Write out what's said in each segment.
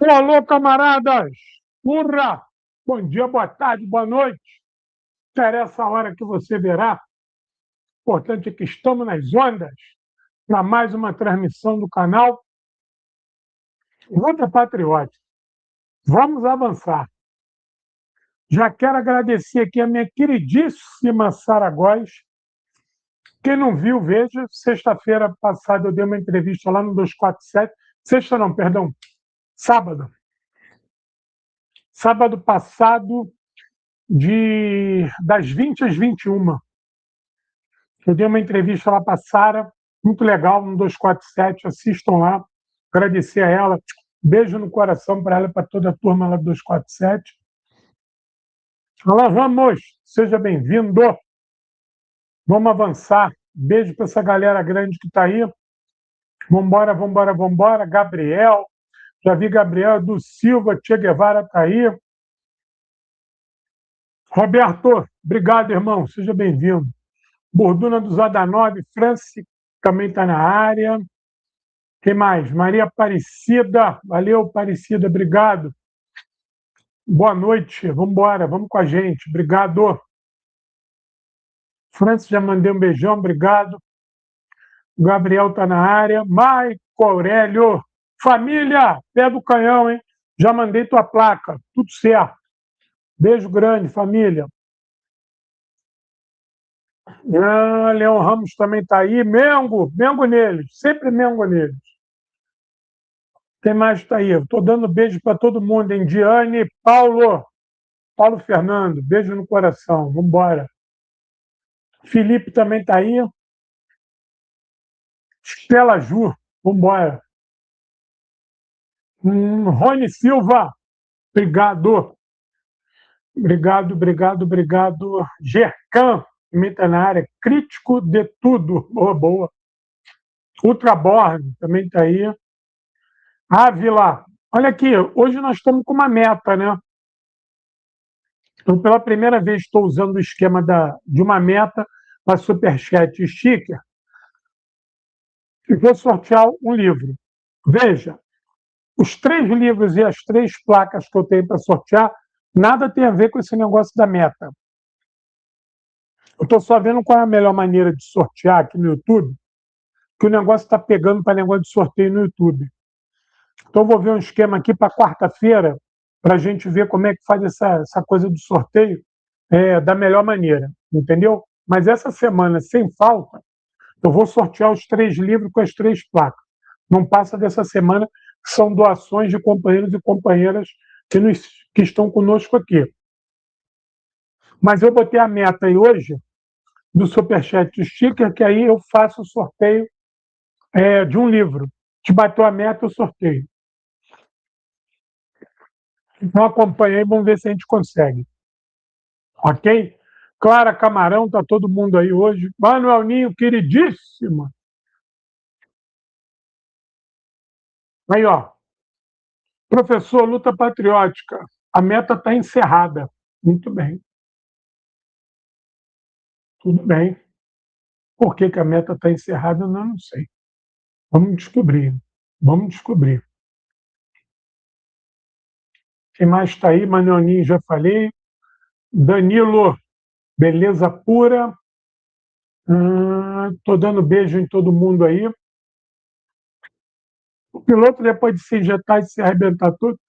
Alô, camaradas! Urra! Bom dia, boa tarde, boa noite. Interessa a hora que você verá. O importante é que estamos nas ondas para mais uma transmissão do canal Luta Patriótica. Vamos avançar. Já quero agradecer aqui a minha queridíssima Sara Góes. Quem não viu, veja. Sexta-feira passada eu dei uma entrevista lá no 247. Sexta não, perdão. Sábado. Sábado passado, das 20 às 21. Eu dei uma entrevista lá para a Sara, muito legal, no 247, assistam lá, agradecer a ela, beijo no coração para ela e para toda a turma lá do 247. Olá, Ramos, seja bem-vindo, vamos avançar, beijo para essa galera grande que está aí, vambora, vambora, vambora, Gabriel, já vi Gabriel do Silva, Che Guevara está aí. Roberto, obrigado, irmão, seja bem-vindo. Borduna do Zadanov, Franci também está na área. Quem mais? Maria Aparecida, valeu, Aparecida, obrigado. Boa noite, vamos embora, vamos com a gente, obrigado. Francis, já mandei um beijão, obrigado. O Gabriel está na área. Maico Aurélio, família, pé do canhão, hein? Já mandei tua placa, tudo certo. Beijo grande, família. Leão Ramos também está aí. Mengo neles, sempre Mengo neles. Quem mais está aí? Estou dando beijo para todo mundo, hein? Diane, Paulo Fernando, beijo no coração, vamos embora. Felipe também está aí. Estela Ju, vamos embora. Rony Silva, obrigado. Obrigado. Gercan, também está na área. Crítico de tudo, boa. Ultraborn, também está aí. Ávila, olha aqui, hoje nós estamos com uma meta, né? Eu, pela primeira vez, estou usando o esquema de uma meta para Superchat e Sticker. E vou sortear um livro. Veja, os 3 livros e as 3 placas que eu tenho para sortear, nada tem a ver com esse negócio da meta. Eu estou só vendo qual é a melhor maneira de sortear aqui no YouTube, que o negócio está pegando para negócio de sorteio no YouTube. Então, vou ver um esquema aqui para quarta-feira, para a gente ver como é que faz essa coisa do sorteio da melhor maneira, entendeu? Mas essa semana, sem falta, eu vou sortear os 3 livros com as 3 placas. Não passa dessa semana, que são doações de companheiros e companheiras que estão conosco aqui. Mas eu botei a meta aí hoje, do Superchat do Sticker, que aí eu faço o sorteio de um livro. Se bateu a meta, eu sorteio. Então acompanha aí, vamos ver se a gente consegue. Ok? Clara Camarão, tá todo mundo aí hoje. Manuel Ninho, queridíssima. Aí, ó. Professor, luta patriótica. A meta está encerrada. Muito bem. Tudo bem. Por que a meta está encerrada, eu não sei. Vamos descobrir. Quem mais está aí? Manioninho, já falei. Danilo, beleza pura. Estou dando beijo em todo mundo aí. O piloto, depois de se injetar e se arrebentar tudo,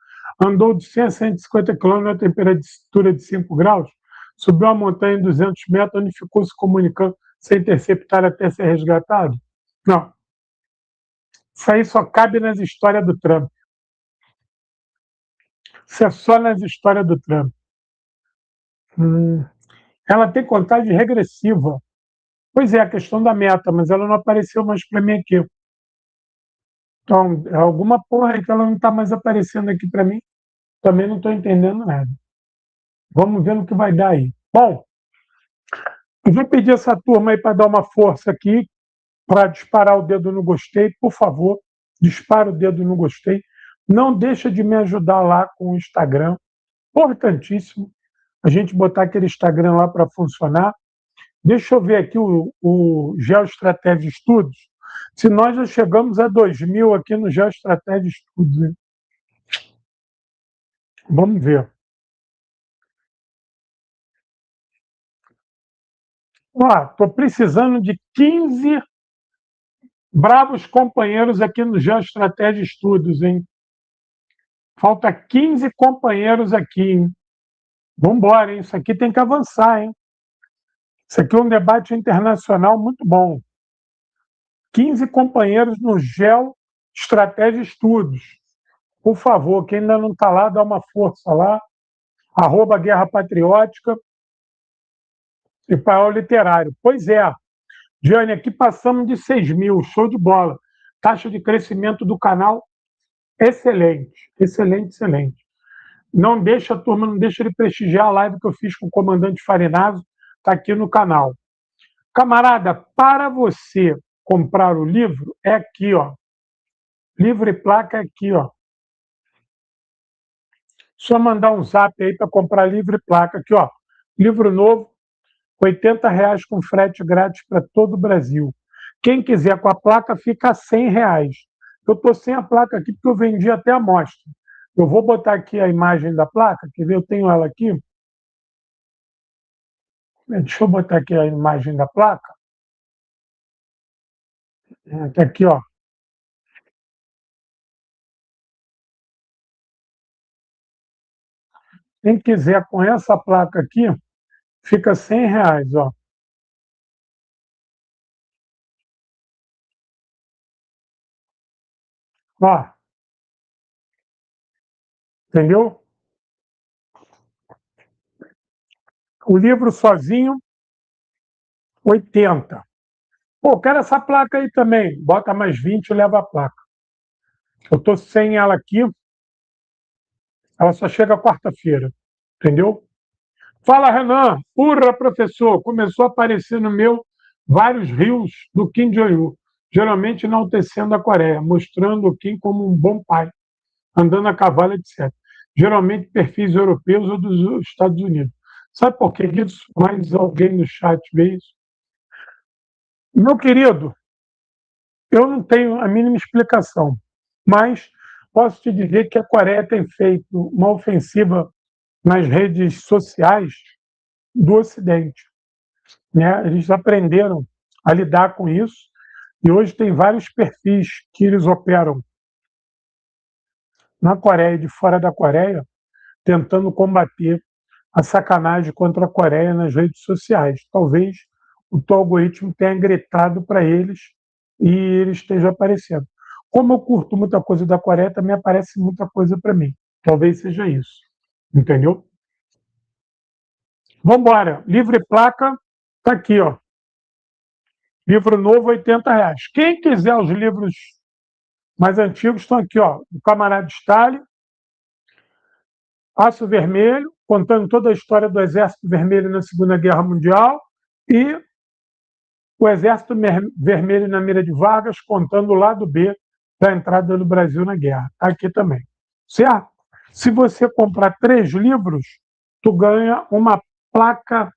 andou de 100 a 150 km a temperatura de 5 graus, subiu a montanha em 200 metros, onde ficou se comunicando sem interceptar até ser resgatado? Não. Isso aí só cabe nas histórias do Trump. Isso é só nas histórias do Trump. Ela tem contagem regressiva. Pois é, a questão da meta, mas ela não apareceu mais para mim aqui. Então, é alguma porra aí que ela não está mais aparecendo aqui para mim. Também não estou entendendo nada. Vamos ver no que vai dar aí. Bom, eu vou pedir essa turma aí para dar uma força aqui, para disparar o dedo no gostei, por favor, dispara o dedo no gostei. Não deixa de me ajudar lá com o Instagram, importantíssimo a gente botar aquele Instagram lá para funcionar. Deixa eu ver aqui o Geoestratégia Estudos, se nós já chegamos a 2.000 aqui no Geoestratégia Estudos. Hein? Vamos ver. Estou precisando de 15 bravos companheiros aqui no Geoestratégia Estudos, hein? Falta 15 companheiros aqui, hein? Vamos embora, hein? Isso aqui tem que avançar, hein? Isso aqui é um debate internacional muito bom. 15 companheiros no Geoestratégia Estudos. Por favor, quem ainda não está lá, dá uma força lá. @Guerra Patriótica e Paiol Literário. Pois é, Diane, aqui passamos de 6 mil, show de bola. Taxa de crescimento do canal, excelente, excelente, excelente. Não deixa, turma, não deixa de prestigiar a live que eu fiz com o comandante Farinazo, está aqui no canal. Camarada, para você comprar o livro, é aqui, ó. Livro e placa é aqui, ó. Só mandar um zap aí para comprar livro e placa. Aqui, ó. Livro novo, R$ 80 com frete grátis para todo o Brasil. Quem quiser com a placa, fica R$ 100. Eu estou sem a placa aqui porque eu vendi até a amostra. Eu vou botar aqui a imagem da placa, quer ver? Eu tenho ela aqui. Deixa eu botar aqui a imagem da placa. Tá aqui, ó. Quem quiser com essa placa aqui, fica R$ 100, ó. Ó, entendeu? O livro sozinho, 80. Pô, quero essa placa aí também. Bota mais 20 e leva a placa. Eu estou sem ela aqui, ela só chega quarta-feira. Entendeu? Fala, Renan. Urra, professor. Começou a aparecer no meu vários rios do Kim Jong-un, geralmente enaltecendo a Coreia, mostrando o Kim como um bom pai, andando a cavalo, etc. Geralmente perfis europeus ou dos Estados Unidos. Sabe por que disso? Mais alguém no chat vê isso? Meu querido, eu não tenho a mínima explicação, mas posso te dizer que a Coreia tem feito uma ofensiva nas redes sociais do Ocidente, né? Eles aprenderam a lidar com isso e hoje tem vários perfis que eles operam na Coreia e de fora da Coreia, tentando combater a sacanagem contra a Coreia nas redes sociais. Talvez o teu algoritmo tenha gritado para eles e ele esteja aparecendo. Como eu curto muita coisa da Coreia, também aparece muita coisa para mim. Talvez seja isso. Entendeu? Vamos embora. Livro e placa está aqui, ó. Livro novo, R$ 80. Quem quiser os livros mais antigos estão aqui, ó. O Camarada Stalin, Aço Vermelho, contando toda a história do Exército Vermelho na Segunda Guerra Mundial, e o Exército Vermelho na mira de Vargas, contando o lado B da entrada do Brasil na guerra. Está aqui também. Certo? Se você comprar 3 livros, tu ganha uma placa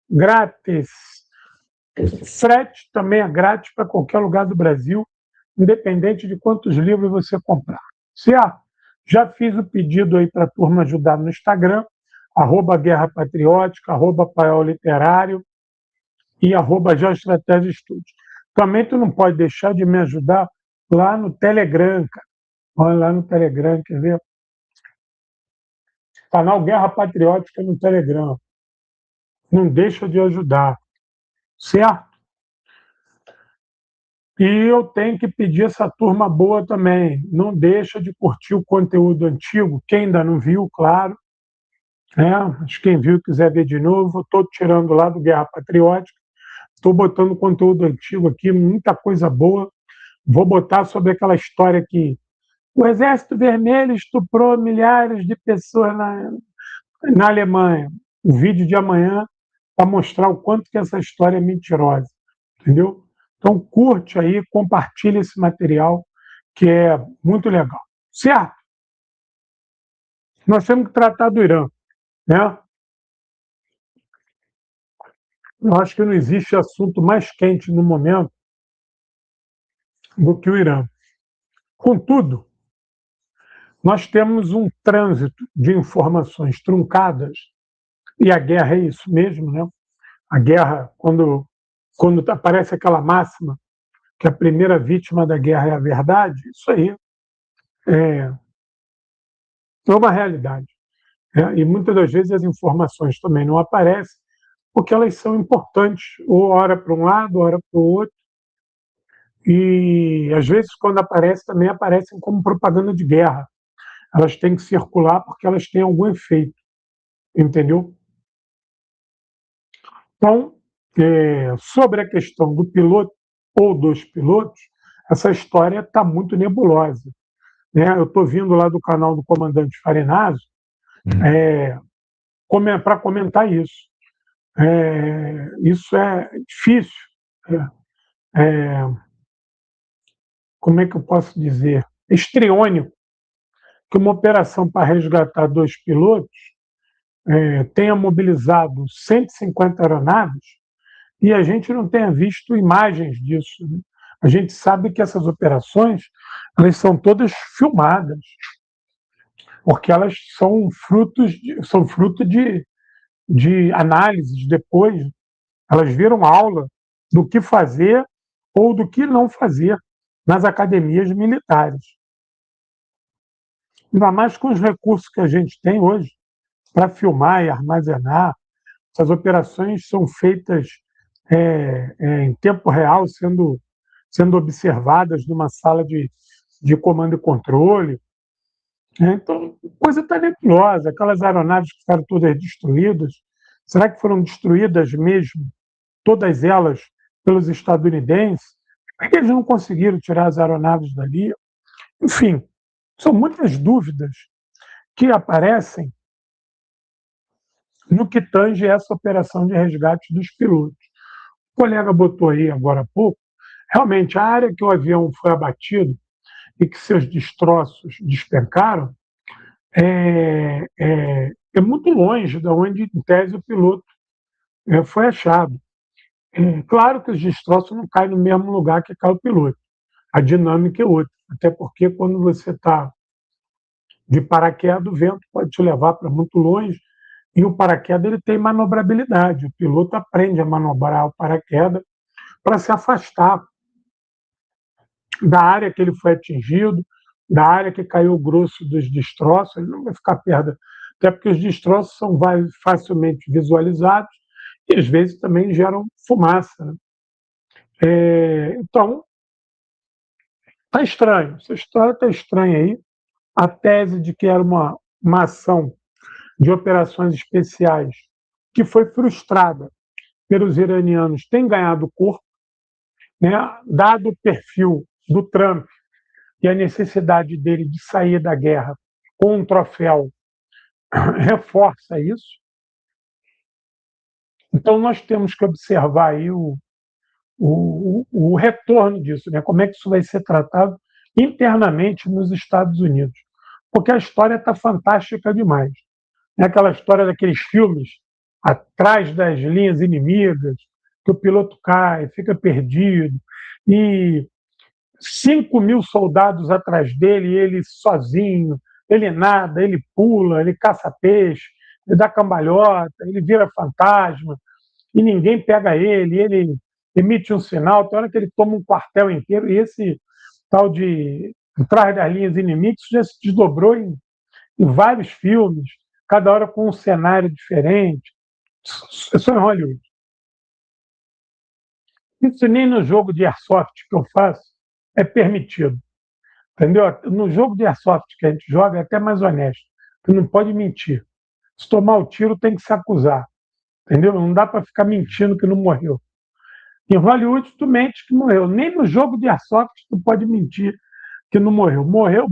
grátis. Frete também é grátis para qualquer lugar do Brasil, independente de quantos livros você comprar. Certo? Já fiz o pedido aí para a turma ajudar no Instagram, @Guerra Patriótica, @Paiol Literário e @Geoestratégia Estudos. Também tu não pode deixar de me ajudar lá no Telegram, cara. Olha lá no Telegram, quer ver? Canal Guerra Patriótica no Telegram. Não deixa de ajudar, certo? E eu tenho que pedir essa turma boa também. Não deixa de curtir o conteúdo antigo. Quem ainda não viu, claro. Mas quem viu quiser ver de novo, estou tirando lá do Guerra Patriótica. Estou botando conteúdo antigo aqui, muita coisa boa. Vou botar sobre aquela história que o Exército Vermelho estuprou milhares de pessoas na Alemanha. O vídeo de amanhã para mostrar o quanto que essa história é mentirosa. Entendeu? Então, curte aí, compartilha esse material, que é muito legal. Certo? Nós temos que tratar do Irã, né? Eu acho que não existe assunto mais quente no momento do que o Irã. Contudo, nós temos um trânsito de informações truncadas, e a guerra é isso mesmo, né? A guerra, quando aparece aquela máxima que a primeira vítima da guerra é a verdade, isso aí é uma realidade. Né? E muitas das vezes as informações também não aparecem porque elas são importantes, ou hora para um lado, hora para o outro, e às vezes quando aparecem também aparecem como propaganda de guerra. Elas têm que circular porque elas têm algum efeito, entendeu? Então, sobre a questão do piloto ou dos pilotos, essa história está muito nebulosa. Né? Eu estou vindo lá do canal do comandante Farinazzo para comentar isso. Isso é difícil. Como é que eu posso dizer? Estriônico que uma operação para resgatar 2 pilotos tenha mobilizado 150 aeronaves e a gente não tenha visto imagens disso. Né? A gente sabe que essas operações elas são todas filmadas, porque elas são fruto de análises depois. Elas viram aula do que fazer ou do que não fazer nas academias militares. Ainda mais com os recursos que a gente tem hoje para filmar e armazenar. Essas operações são feitas em tempo real, sendo observadas numa sala de comando e controle. Então, a coisa está nebulosa. Aquelas aeronaves que ficaram todas destruídas, será que foram destruídas mesmo, todas elas, pelos estadunidenses? Por que eles não conseguiram tirar as aeronaves dali? Enfim, são muitas dúvidas que aparecem no que tange essa operação de resgate dos pilotos. O colega botou aí agora há pouco, realmente a área que o avião foi abatido e que seus destroços despencaram é muito longe de onde, em tese, o piloto foi achado. Claro que os destroços não caem no mesmo lugar que cai o piloto. A dinâmica é outra. Até porque quando você está de paraquedas, o vento pode te levar para muito longe e o paraquedas ele tem manobrabilidade. O piloto aprende a manobrar o paraquedas para se afastar da área que ele foi atingido, da área que caiu o grosso dos destroços. Ele não vai ficar perto, até porque os destroços são facilmente visualizados e às vezes também geram fumaça. Né? Então, está estranho. Essa história está estranha aí. A tese de que era uma ação de operações especiais que foi frustrada pelos iranianos tem ganhado corpo, né? Dado o perfil do Trump e a necessidade dele de sair da guerra com um troféu reforça isso. Então nós temos que observar aí o retorno disso, né? Como é que isso vai ser tratado internamente nos Estados Unidos. Porque a história está fantástica demais. É aquela história daqueles filmes atrás das linhas inimigas, que o piloto cai, fica perdido, e 5.000 soldados atrás dele, ele sozinho, ele nada, ele pula, ele caça peixe, ele dá cambalhota, ele vira fantasma, e ninguém pega ele emite um sinal, tem hora que ele toma um quartel inteiro, e esse tal de atrás das linhas inimigas já se desdobrou em vários filmes, cada hora com um cenário diferente. Isso é Hollywood. Isso nem no jogo de airsoft que eu faço é permitido. Entendeu? No jogo de airsoft que a gente joga é até mais honesto. Tu não pode mentir. Se tomar o tiro, tem que se acusar. Entendeu? Não dá para ficar mentindo que não morreu. Em Hollywood, tu mente que morreu. Nem no jogo de airsoft tu pode mentir que não morreu. Morreu,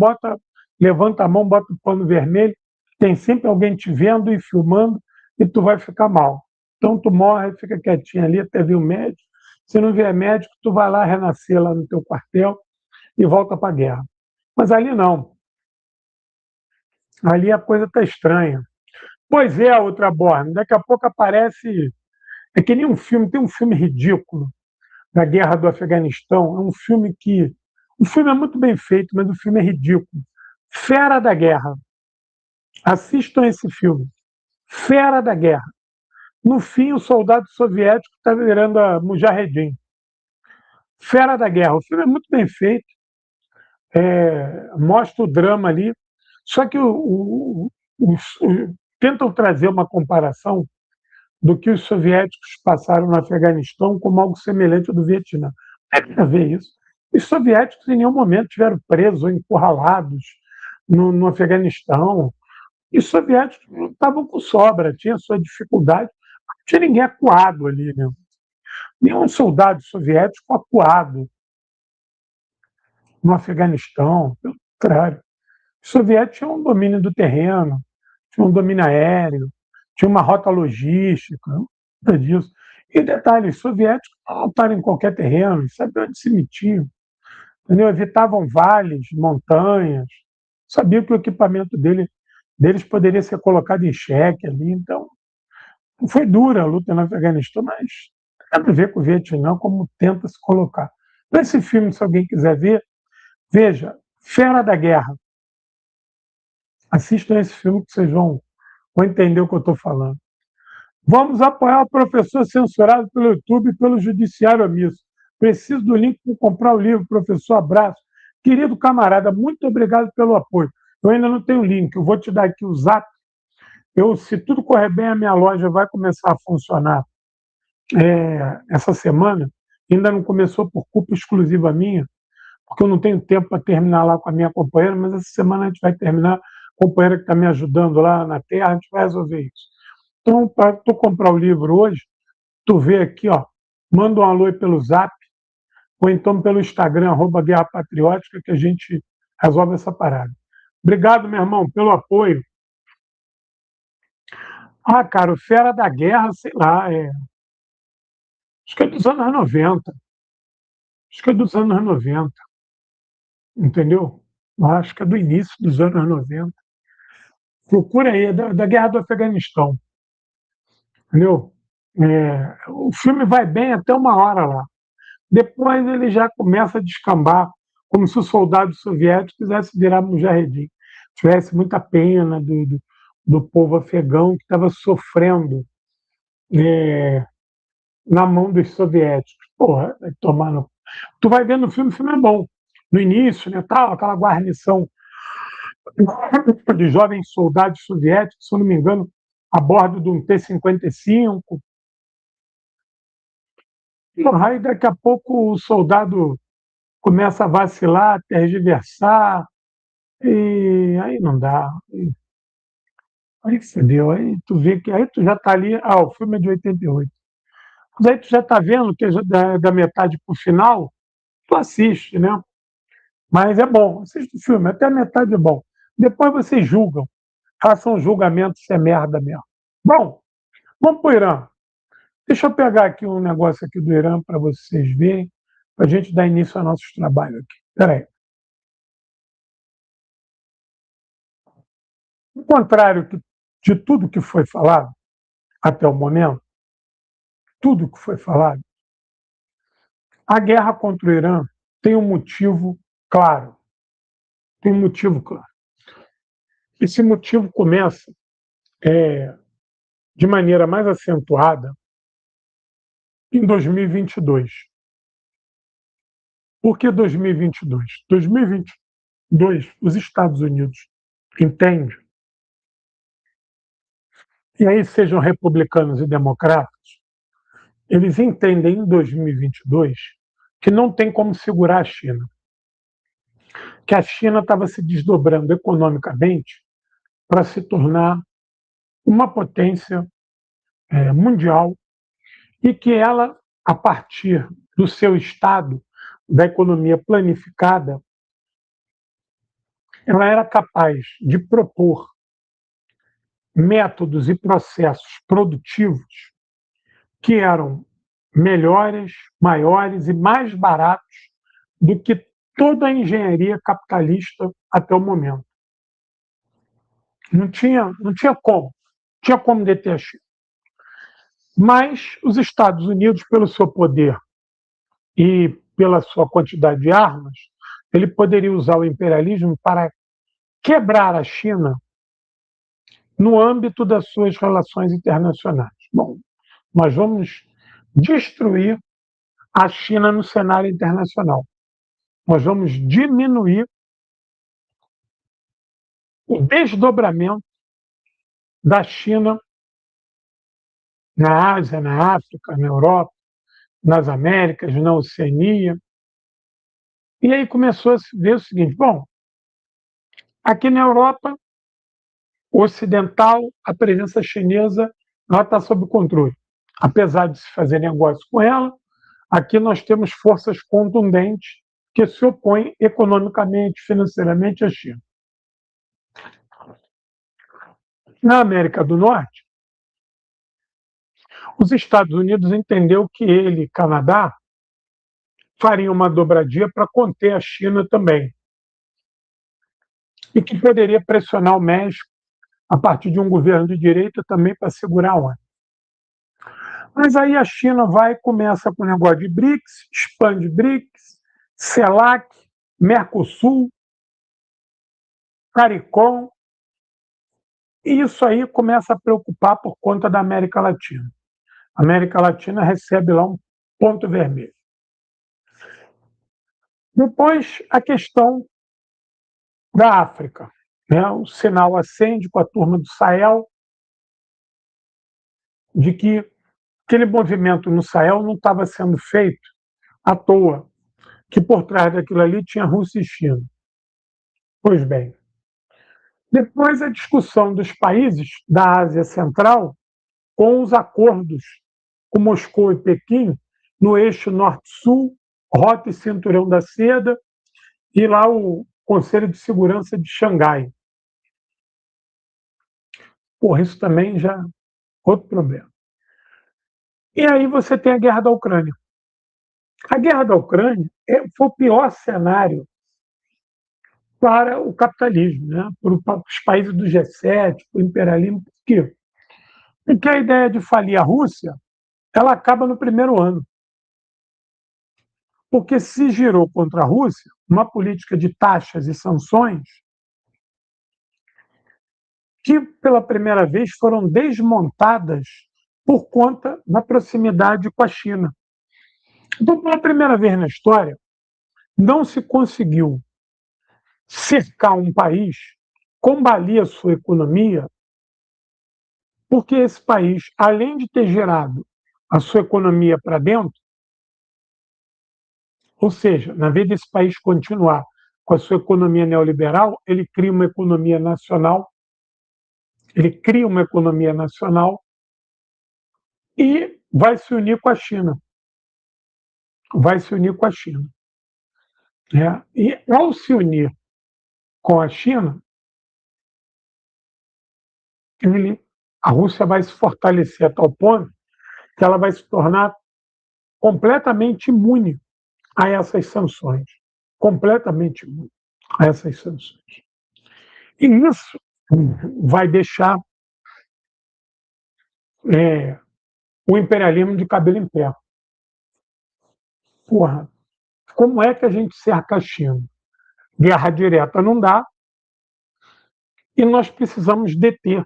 levanta a mão, bota o pano vermelho, tem sempre alguém te vendo e filmando e tu vai ficar mal. Então tu morre, fica quietinho ali até vir o médico. Se não vier médico, tu vai lá renascer lá no teu quartel e volta para a guerra. Mas ali não. Ali a coisa está estranha. Pois é, outra Borne. Daqui a pouco aparece. É que nem um filme, tem um filme ridículo da Guerra do Afeganistão. É um filme que. O filme é muito bem feito, mas o filme é ridículo. Fera da Guerra. Assistam esse filme. Fera da Guerra. No fim, o soldado soviético está virando a Mujahedin. Fera da Guerra. O filme é muito bem feito, mostra o drama ali, só que tentam trazer uma comparação do que os soviéticos passaram no Afeganistão como algo semelhante ao do Vietnã. Não tem a ver isso. Os soviéticos em nenhum momento estiveram presos ou encurralados no Afeganistão. E os soviéticos estavam com sobra, tinha sua dificuldade, não tinha ninguém acuado ali, né? Nenhum soldado soviético acuado no Afeganistão, pelo contrário. Os soviéticos tinham um domínio do terreno, tinham um domínio aéreo, tinha uma rota logística, nada disso. E detalhe, os soviéticos não lutaram em qualquer terreno, sabiam onde se metiam, entendeu? Evitavam vales, montanhas, sabiam que o equipamento deles poderia ser colocado em xeque ali. Então, foi dura a luta no Afeganistão, mas tem nada a ver com o Vietnã, como tenta se colocar. Esse filme, se alguém quiser ver, veja, Fera da Guerra. Assistam esse filme que vocês vão entender o que eu estou falando. Vamos apoiar o professor censurado pelo YouTube e pelo judiciário omisso. Preciso do link para comprar o livro, professor. Abraço. Querido camarada, muito obrigado pelo apoio. Eu ainda não tenho o link, eu vou te dar aqui o zap. Se tudo correr bem, a minha loja vai começar a funcionar essa semana. Ainda não começou por culpa exclusiva minha, porque eu não tenho tempo para terminar lá com a minha companheira, mas essa semana a gente vai terminar. A companheira que está me ajudando lá na terra, a gente vai resolver isso. Então, para tu comprar o livro hoje, tu vê aqui, ó, manda um alô pelo Zap, ou então pelo Instagram, @Guerra Patriótica, que a gente resolve essa parada. Obrigado, meu irmão, pelo apoio. Ah, cara, o Fera da Guerra, sei lá, acho que é dos anos 90. Acho que é dos anos 90, entendeu? Acho que é do início dos anos 90. Procura aí, é da Guerra do Afeganistão, entendeu? O filme vai bem até uma hora lá. Depois ele já começa a descambar, como se o soldado soviético quisesse virar mujahedin. Tivesse muita pena do povo afegão que estava sofrendo na mão dos soviéticos. Porra, vai tomar no... Tu vai vendo o filme é bom. No início, né, tal, aquela guarnição de jovens soldados soviéticos, se eu não me engano, a bordo de um T-55. Aí daqui a pouco o soldado começa a vacilar, tergiversar, e aí não dá. Aí fodeu, aí tu vê que aí tu já tá ali, o filme é de 88. Mas aí tu já tá vendo que da metade pro final, tu assiste, né? Mas é bom, assiste o filme, até a metade é bom. Depois vocês julgam, façam um julgamento se é merda mesmo. Bom, vamos pro Irã. Deixa eu pegar aqui um negócio aqui do Irã para vocês verem, para a gente dar início aos nossos trabalhos aqui. Espera aí. Ao contrário de tudo que foi falado até o momento, tudo que foi falado, a guerra contra o Irã tem um motivo claro. Tem um motivo claro. Esse motivo começa de maneira mais acentuada em 2022. Por que 2022? 2022, os Estados Unidos entendem, e aí sejam republicanos e democratas, eles entendem em 2022 que não tem como segurar a China. Que a China estava se desdobrando economicamente para se tornar uma potência mundial e que ela, a partir do seu estado, da economia planificada, ela era capaz de propor métodos e processos produtivos que eram melhores, maiores e mais baratos do que toda a engenharia capitalista até o momento. Não tinha como. Tinha como deter a China. Mas os Estados Unidos, pelo seu poder e pela sua quantidade de armas, ele poderia usar o imperialismo para quebrar a China no âmbito das suas relações internacionais. Bom, nós vamos destruir a China no cenário internacional. Nós vamos diminuir o desdobramento da China na Ásia, na África, na Europa, nas Américas, na Oceania. E aí começou a se ver o seguinte: bom, aqui na Europa ocidental, a presença chinesa está sob controle. Apesar de se fazer negócio com ela, aqui nós temos forças contundentes que se opõem economicamente, financeiramente à China. Na América do Norte, os Estados Unidos entendeu que ele, Canadá, fariam uma dobradinha para conter a China também. E que poderia pressionar o México a partir de um governo de direita também para segurar a onda. Mas aí a China vai e começa com o negócio de BRICS, expande BRICS, CELAC, Mercosul, CARICOM, e isso aí começa a preocupar por conta da América Latina. A América Latina recebe lá um ponto vermelho. Depois, a questão da África. Né? O sinal acende com a turma do Sahel, de que aquele movimento no Sahel não estava sendo feito à toa, que por trás daquilo ali tinha Rússia e China. Pois bem, depois a discussão dos países da Ásia Central com os acordos com Moscou e Pequim no eixo Norte-Sul, Rota e Cinturão da Seda, e lá o Conselho de Segurança de Xangai. Porra, isso também já é outro problema. E aí você tem a guerra da Ucrânia. A guerra da Ucrânia foi o pior cenário para o capitalismo, né? Para os países do G7, para o imperialismo. Por quê? Porque a ideia de falir a Rússia, ela acaba no primeiro ano. Porque se girou contra a Rússia uma política de taxas e sanções que, pela primeira vez, foram desmontadas por conta da proximidade com a China. Então, pela primeira vez na história, não se conseguiu cercar um país, combalir a sua economia, porque esse país, além de ter gerado a sua economia para dentro, ou seja, na vez desse país continuar com a sua economia neoliberal, ele cria uma economia nacional, e vai se unir com a China. Né? E ao se unir com a China, a Rússia vai se fortalecer a tal ponto que ela vai se tornar completamente imune a essas sanções. Completamente imune a essas sanções. E isso vai deixar o imperialismo de cabelo em pé. Porra, como é que a gente cerca a China? Guerra direta não dá, e nós precisamos deter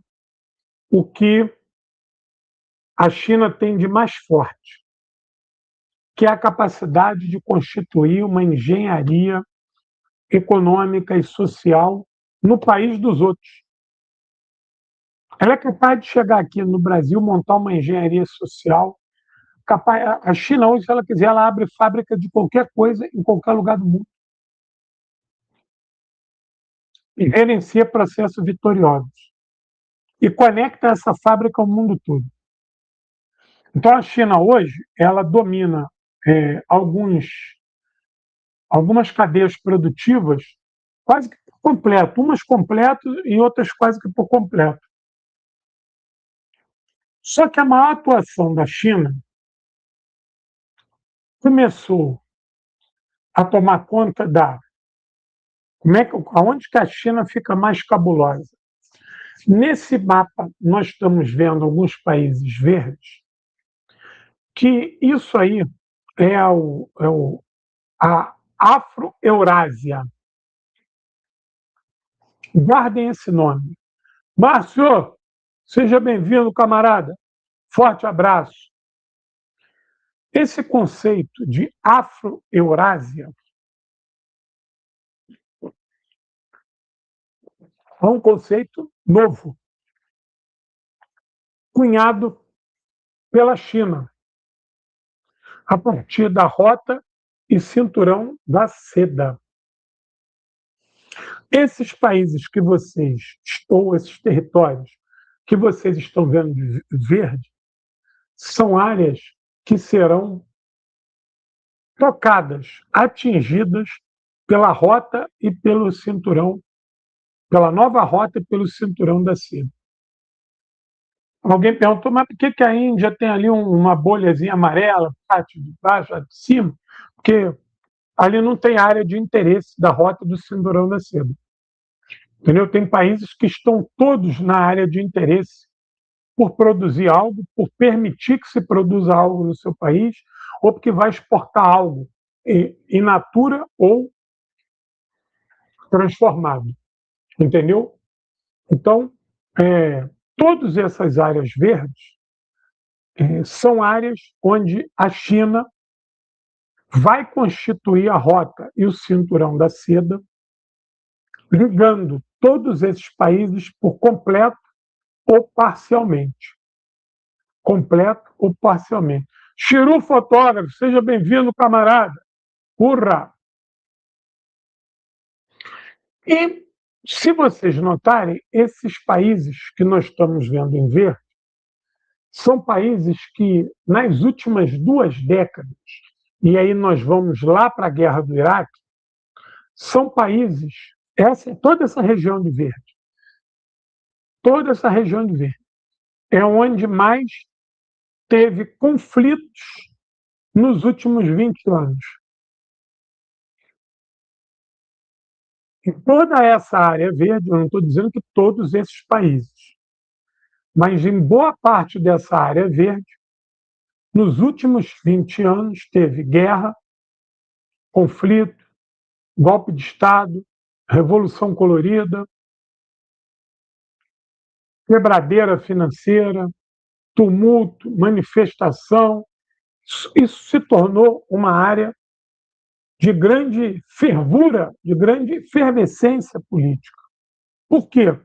o que a China tem de mais forte, que é a capacidade de constituir uma engenharia econômica e social no país dos outros. Ela é capaz de chegar aqui no Brasil, montar uma engenharia social. A China, hoje, se ela quiser, ela abre fábrica de qualquer coisa em qualquer lugar do mundo. E gerencia processos vitoriosos. E conecta essa fábrica ao mundo todo. Então, a China, hoje, ela domina algumas cadeias produtivas quase que por completo, umas completo e outras quase que por completo. Só que a maior atuação da China começou a tomar conta aonde que a China fica mais cabulosa. Nesse mapa, nós estamos vendo alguns países verdes, que isso aí é a Afro-Eurásia. Guardem esse nome. Márcio, seja bem-vindo, camarada. Forte abraço. Esse conceito de Afro-Eurásia é um conceito novo, cunhado pela China, a partir da Rota e Cinturão da Seda. Esses países que vocês estão, esses territórios que vocês estão vendo de verde, são áreas que serão tocadas, atingidas pela rota e pelo cinturão, pela nova rota e pelo cinturão da Seda. Alguém perguntou, mas por que a Índia tem ali uma bolhazinha amarela, parte de baixo, de cima? Porque ali não tem área de interesse da rota do cinturão da Seda. Entendeu? Tem países que estão todos na área de interesse por produzir algo, por permitir que se produza algo no seu país, ou porque vai exportar algo in natura ou transformado. Entendeu? Então, todas essas áreas verdes são áreas onde a China vai constituir a rota e o cinturão da Seda, ligando todos esses países por completo ou parcialmente. Completo ou parcialmente. Chiru Fotógrafo, seja bem-vindo, camarada. Urra! E, se vocês notarem, esses países que nós estamos vendo em verde são países que, nas últimas 2 décadas, e aí nós vamos lá para a guerra do Iraque, são países, toda essa região de verde, é onde mais teve conflitos nos últimos 20 anos. E toda essa área verde, eu não estou dizendo que todos esses países, mas em boa parte dessa área verde, nos últimos 20 anos teve guerra, conflito, golpe de Estado, revolução colorida, quebradeira financeira, tumulto, manifestação. Isso se tornou uma área de grande fervura, de grande efervescência política. Por quê?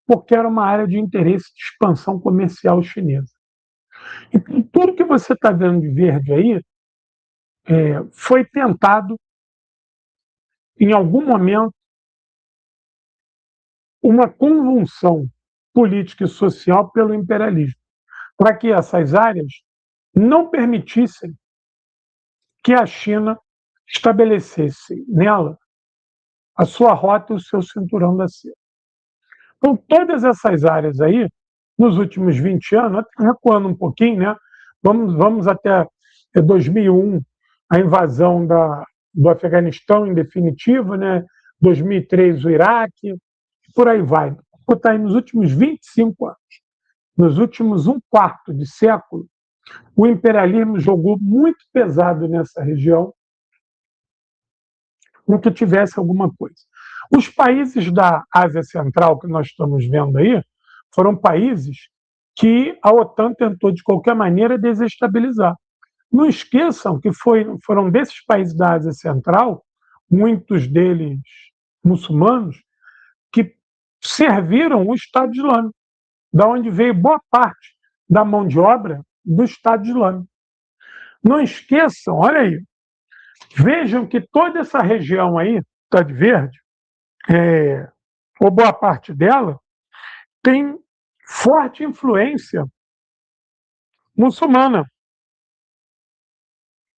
Porque era uma área de interesse de expansão comercial chinesa. Então, tudo que você está vendo de verde aí foi tentado, em algum momento, uma convulsão política e social pelo imperialismo, para que essas áreas não permitissem que a China estabelecesse nela a sua rota e o seu cinturão da Seda. Então, todas essas áreas aí, nos últimos 20 anos, recuando um pouquinho, né? Vamos até 2001, a invasão do Afeganistão em definitivo, né? 2003 o Iraque, por aí vai. Vou botar aí nos últimos 25 anos, nos últimos 1/4 de século, o imperialismo jogou muito pesado nessa região, com que tivesse alguma coisa. Os países da Ásia Central que nós estamos vendo aí foram países que a OTAN tentou, de qualquer maneira, desestabilizar. Não esqueçam que foram desses países da Ásia Central, muitos deles muçulmanos, que serviram o Estado Islâmico, da onde veio boa parte da mão de obra do Estado Islâmico. Não esqueçam, olha aí, vejam que toda essa região aí, está de verde, ou boa parte dela, tem forte influência muçulmana.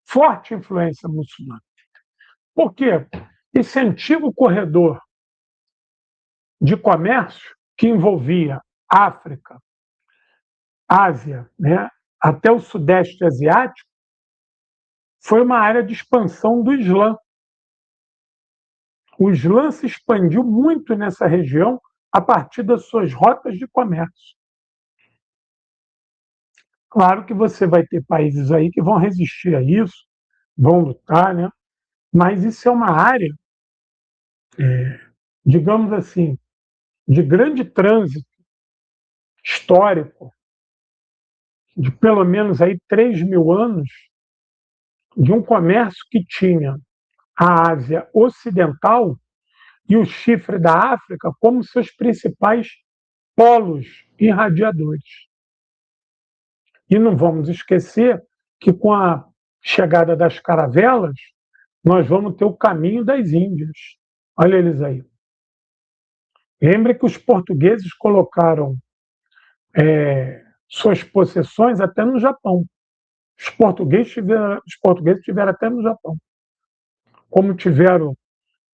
Forte influência muçulmana. Por quê? Esse antigo corredor de comércio que envolvia África, Ásia, né, até o Sudeste Asiático, foi uma área de expansão do Islã. O Islã se expandiu muito nessa região a partir das suas rotas de comércio. Claro que você vai ter países aí que vão resistir a isso, vão lutar, né? Mas isso é uma área, digamos assim, de grande trânsito histórico, de pelo menos aí 3.000 anos, de um comércio que tinha a Ásia Ocidental e o chifre da África como seus principais polos irradiadores. E não vamos esquecer que com a chegada das caravelas, nós vamos ter o caminho das Índias. Olha eles aí. Lembre que os portugueses colocaram suas possessões até no Japão. Os portugueses tiveram até no Japão. Como tiveram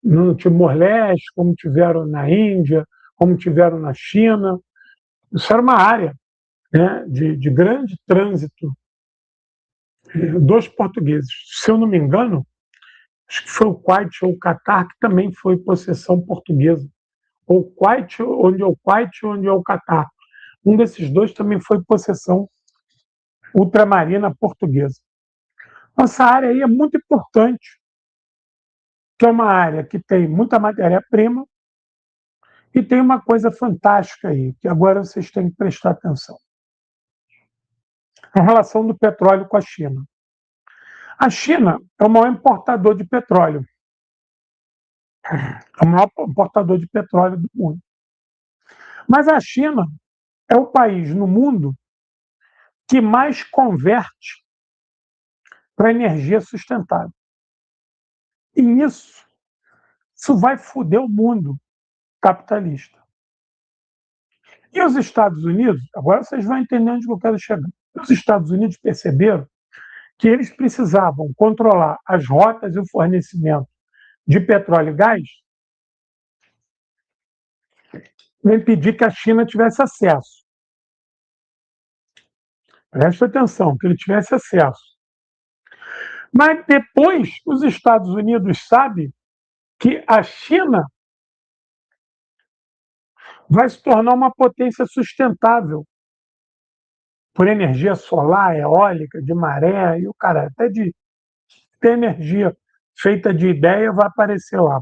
no Timor-Leste, como tiveram na Índia, como tiveram na China. Isso era uma área, né, de grande trânsito dos portugueses. Se eu não me engano, acho que foi o Kuwait ou o Catar, que também foi possessão portuguesa. Ou Kuwait, onde é o Kuwait, onde é o Catar. Um desses dois também foi possessão ultramarina portuguesa. Nossa área aí é muito importante, que é uma área que tem muita matéria-prima e tem uma coisa fantástica aí, que agora vocês têm que prestar atenção. A relação do petróleo com a China. A China é o maior importador de petróleo. É o maior importador de petróleo do mundo. Mas a China é o país no mundo que mais converte para energia sustentável. E isso vai foder o mundo capitalista. E os Estados Unidos, agora vocês vão entender onde eu quero chegar. Os Estados Unidos perceberam que eles precisavam controlar as rotas e o fornecimento de petróleo e gás para impedir que a China tivesse acesso. Preste atenção, que ele tivesse acesso. Mas depois os Estados Unidos sabem que a China vai se tornar uma potência sustentável por energia solar, eólica, de maré, e o cara, até de energia feita de ideia vai aparecer lá.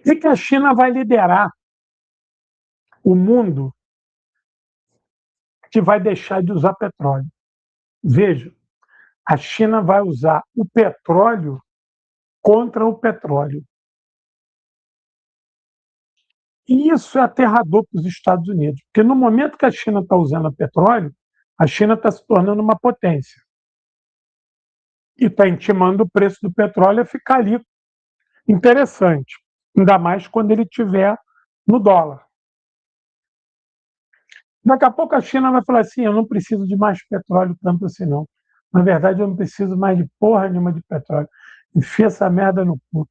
E que a China vai liderar o mundo que vai deixar de usar petróleo. Veja, a China vai usar o petróleo contra o petróleo. E isso é aterrador para os Estados Unidos, porque no momento que a China está usando petróleo, a China está se tornando uma potência. E está intimando o preço do petróleo a ficar ali interessante, ainda mais quando ele estiver no dólar. Daqui a pouco a China vai falar assim, eu não preciso de mais petróleo tanto assim não. Na verdade, eu não preciso mais de porra nenhuma de petróleo. Enfia essa merda no cu.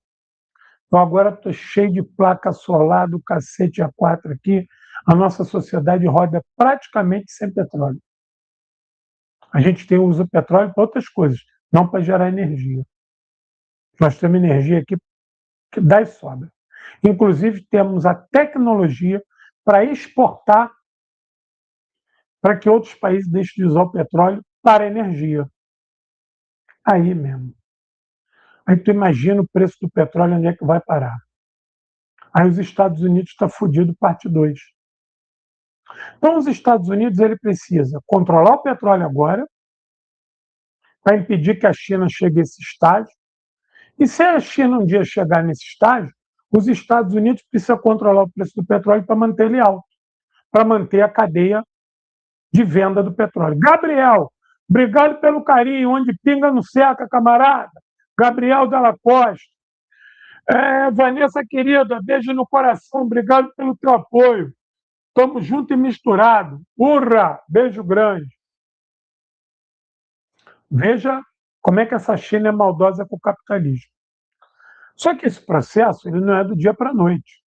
Então agora estou cheio de placa solar do cacete A4 aqui. A nossa sociedade roda praticamente sem petróleo. A gente usa petróleo para outras coisas, não para gerar energia. Nós temos energia aqui que dá e sobra. Inclusive, temos a tecnologia para exportar para que outros países deixem de usar o petróleo para energia. Aí mesmo. Aí tu imagina o preço do petróleo, onde é que vai parar. Aí os Estados Unidos está fodido, parte 2. Então os Estados Unidos ele precisa controlar o petróleo agora, para impedir que a China chegue a esse estágio. E se a China um dia chegar nesse estágio, os Estados Unidos precisam controlar o preço do petróleo para manter ele alto, para manter a cadeia de venda do petróleo. Gabriel, obrigado pelo carinho, onde pinga não seca, camarada. Gabriel Dalla Costa. Vanessa querida, beijo no coração, obrigado pelo teu apoio. Estamos junto e misturado. Urra! Beijo grande. Veja como é que essa China é maldosa com o capitalismo. Só que esse processo ele não é do dia para a noite.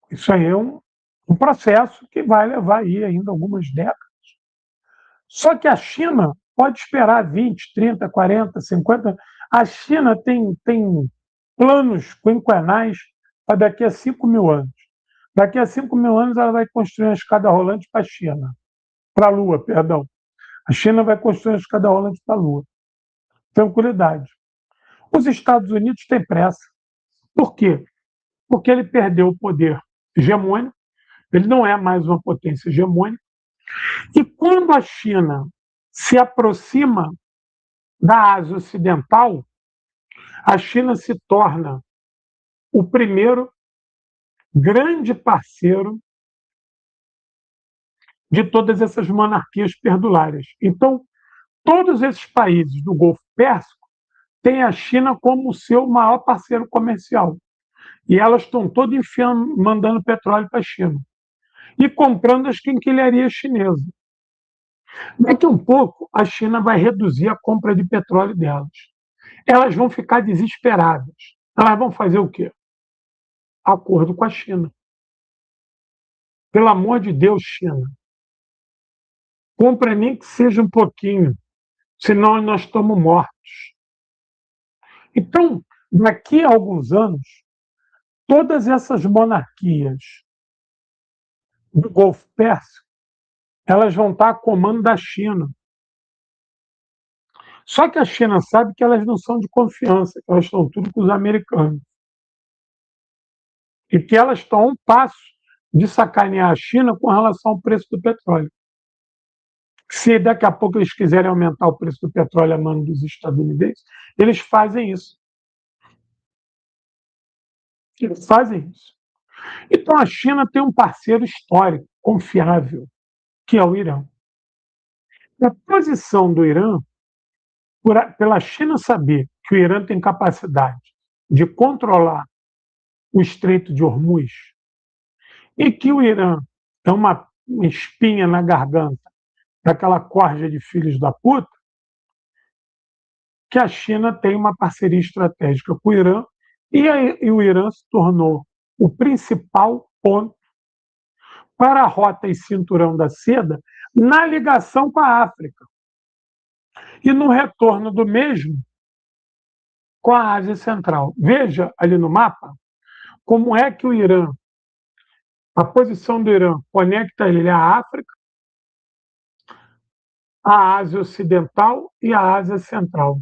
Isso aí é um processo que vai levar aí ainda algumas décadas. Só que a China pode esperar 20, 30, 40, 50. A China tem planos quinquenais para daqui a 5.000 anos. Daqui a 5.000 anos ela vai construir uma escada rolante para a China. Para a Lua, perdão. A China vai construir uma escada rolante para a Lua. Tranquilidade. Os Estados Unidos têm pressa. Por quê? porque ele perdeu o poder hegemônico, ele não é mais uma potência hegemônica. E quando a China se aproxima da Ásia Ocidental, a China se torna o primeiro grande parceiro de todas essas monarquias perdulárias. Então, todos esses países do Golfo Pérsico têm a China como o seu maior parceiro comercial. E elas estão todas enfiando, mandando petróleo para a China. E comprando as quinquilharias chinesas. Daqui a um pouco, a China vai reduzir a compra de petróleo delas. Elas vão ficar desesperadas. Elas vão fazer o quê? Acordo com a China. Pelo amor de Deus, China. Compra nem que seja um pouquinho, senão nós estamos mortos. Então, daqui a alguns anos, todas essas monarquias do Golfo Pérsico, elas vão estar a comando da China. Só que a China sabe que elas não são de confiança, que elas estão tudo com os americanos. E que elas estão a um passo de sacanear a China com relação ao preço do petróleo. Se daqui a pouco eles quiserem aumentar o preço do petróleo a mão dos estadunidenses, eles fazem isso. Eles fazem isso. Então a China tem um parceiro histórico, confiável, que é o Irã. A posição do Irã, pela China saber que o Irã tem capacidade de controlar o Estreito de Hormuz e que o Irã é uma espinha na garganta daquela corja de filhos da puta, que a China tem uma parceria estratégica com o Irã e o Irã se tornou o principal ponto para a rota e cinturão da seda na ligação com a África. E no retorno do mesmo com a Ásia Central. Veja ali no mapa como é que o Irã, a posição do Irã conecta ele à África, à Ásia Ocidental e à Ásia Central.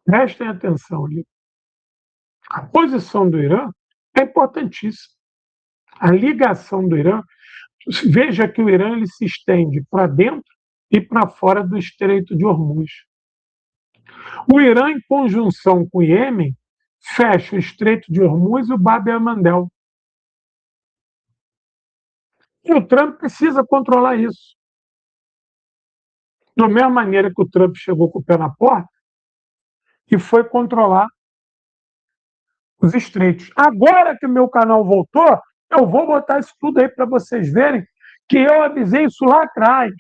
Prestem atenção ali. A posição do Irã é importantíssima. A ligação do Irã, veja que o Irã ele se estende para dentro e para fora do Estreito de Hormuz. O Irã, em conjunção com o Iêmen, fecha o Estreito de Hormuz e o Bab el-Mandeb. E o Trump precisa controlar isso. Da mesma maneira que o Trump chegou com o pé na porta e foi controlar os estreitos. Agora que o meu canal voltou, eu vou botar isso tudo aí para vocês verem que eu avisei isso lá atrás.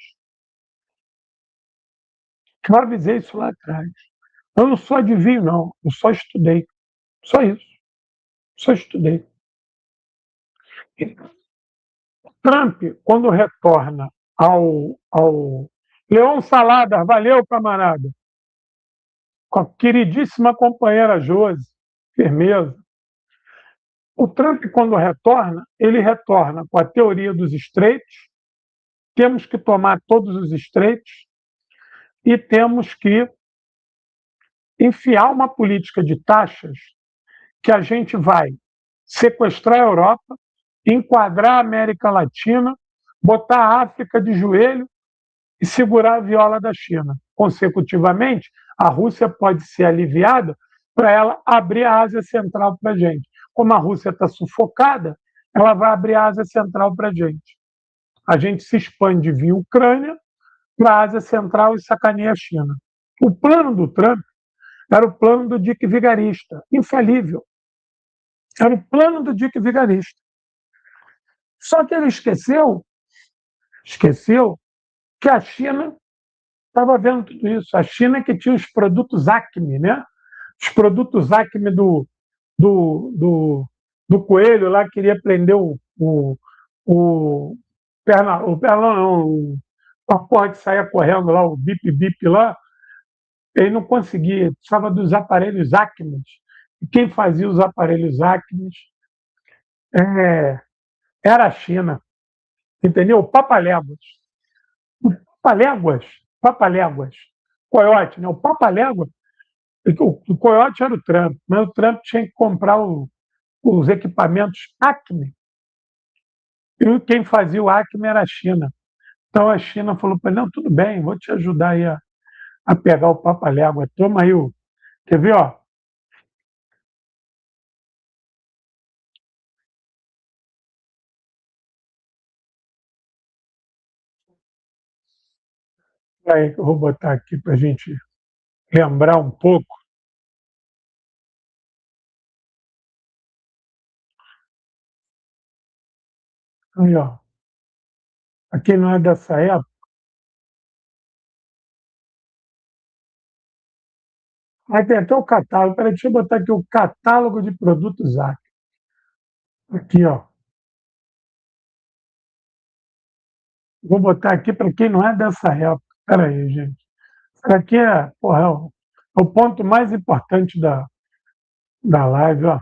Eu avisei isso lá atrás. Eu não sou adivinho, não. Eu só estudei. Só isso. Só estudei. E Trump, quando retorna ao Leon Salada, valeu, camarada, com a queridíssima companheira Josi, firmeza. O Trump, quando retorna, ele retorna com a teoria dos estreitos, temos que tomar todos os estreitos e temos que enfiar uma política de taxas que a gente vai sequestrar a Europa, enquadrar a América Latina, botar a África de joelho e segurar a viola da China. Consecutivamente, a Rússia pode ser aliviada para ela abrir a Ásia Central para a gente. Como a Rússia está sufocada, ela vai abrir a Ásia Central para a gente. A gente se expande via Ucrânia para a Ásia Central e sacaneia a China. O plano do Trump era o plano do Dick Vigarista, infalível. Era o plano do Dick Vigarista. Só que ele esqueceu que a China estava vendo tudo isso. A China que tinha os produtos Acme, né? Os produtos Acme do coelho lá, queria prender a porra que saía correndo lá, o bip-bip lá, ele não conseguia, precisava dos aparelhos Acme. E quem fazia os aparelhos Acme era a China, entendeu? Papaléguas. O Papaléguas, Coiote, né? O Papalégua O coiote era o Trump, mas o Trump tinha que comprar os equipamentos Acme. E quem fazia o Acme era a China. Então a China falou para ele: não, tudo bem, vou te ajudar aí a pegar o Papa-Légua. Toma aí o. Quer ver, ó? Aí que eu vou botar aqui para a gente lembrar um pouco. Aí, ó. Aqui não é dessa época. Mas tem até o catálogo. Peraí, deixa eu botar aqui o catálogo de produtos Acme. Aqui, ó. Vou botar aqui para quem não é dessa época. Peraí, gente. Isso aqui é, porra, é o ponto mais importante da live, ó.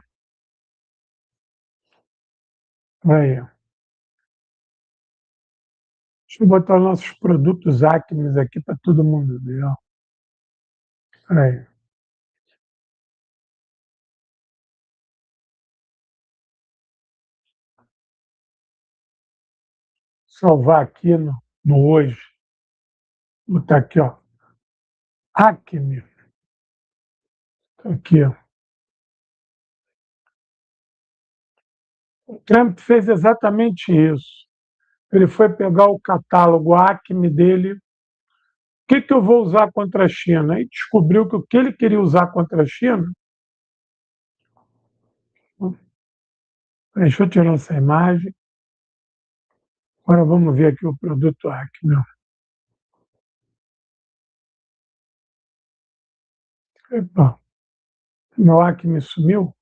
Aí, ó. Deixa eu botar os nossos produtos Acme aqui para todo mundo ver, ó. Aí. Salvar aqui no hoje. Vou botar aqui, ó. Acme. Aqui, ó. O Trump fez exatamente isso. Ele foi pegar o catálogo Acme dele. O que eu vou usar contra a China? E descobriu que o que ele queria usar contra a China. Deixa eu tirar essa imagem. Agora vamos ver aqui o produto Acme. Epa, meu Acme sumiu.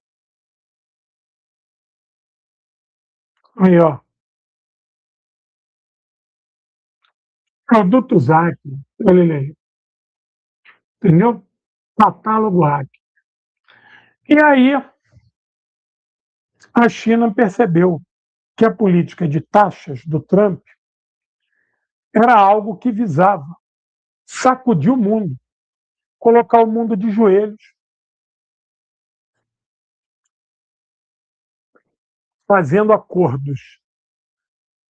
Aí, ó. Produtos Acme. Olha ele aí. Entendeu? Catálogo Acme. E aí a China percebeu que a política de taxas do Trump era algo que visava sacudir o mundo, colocar o mundo de joelhos, fazendo acordos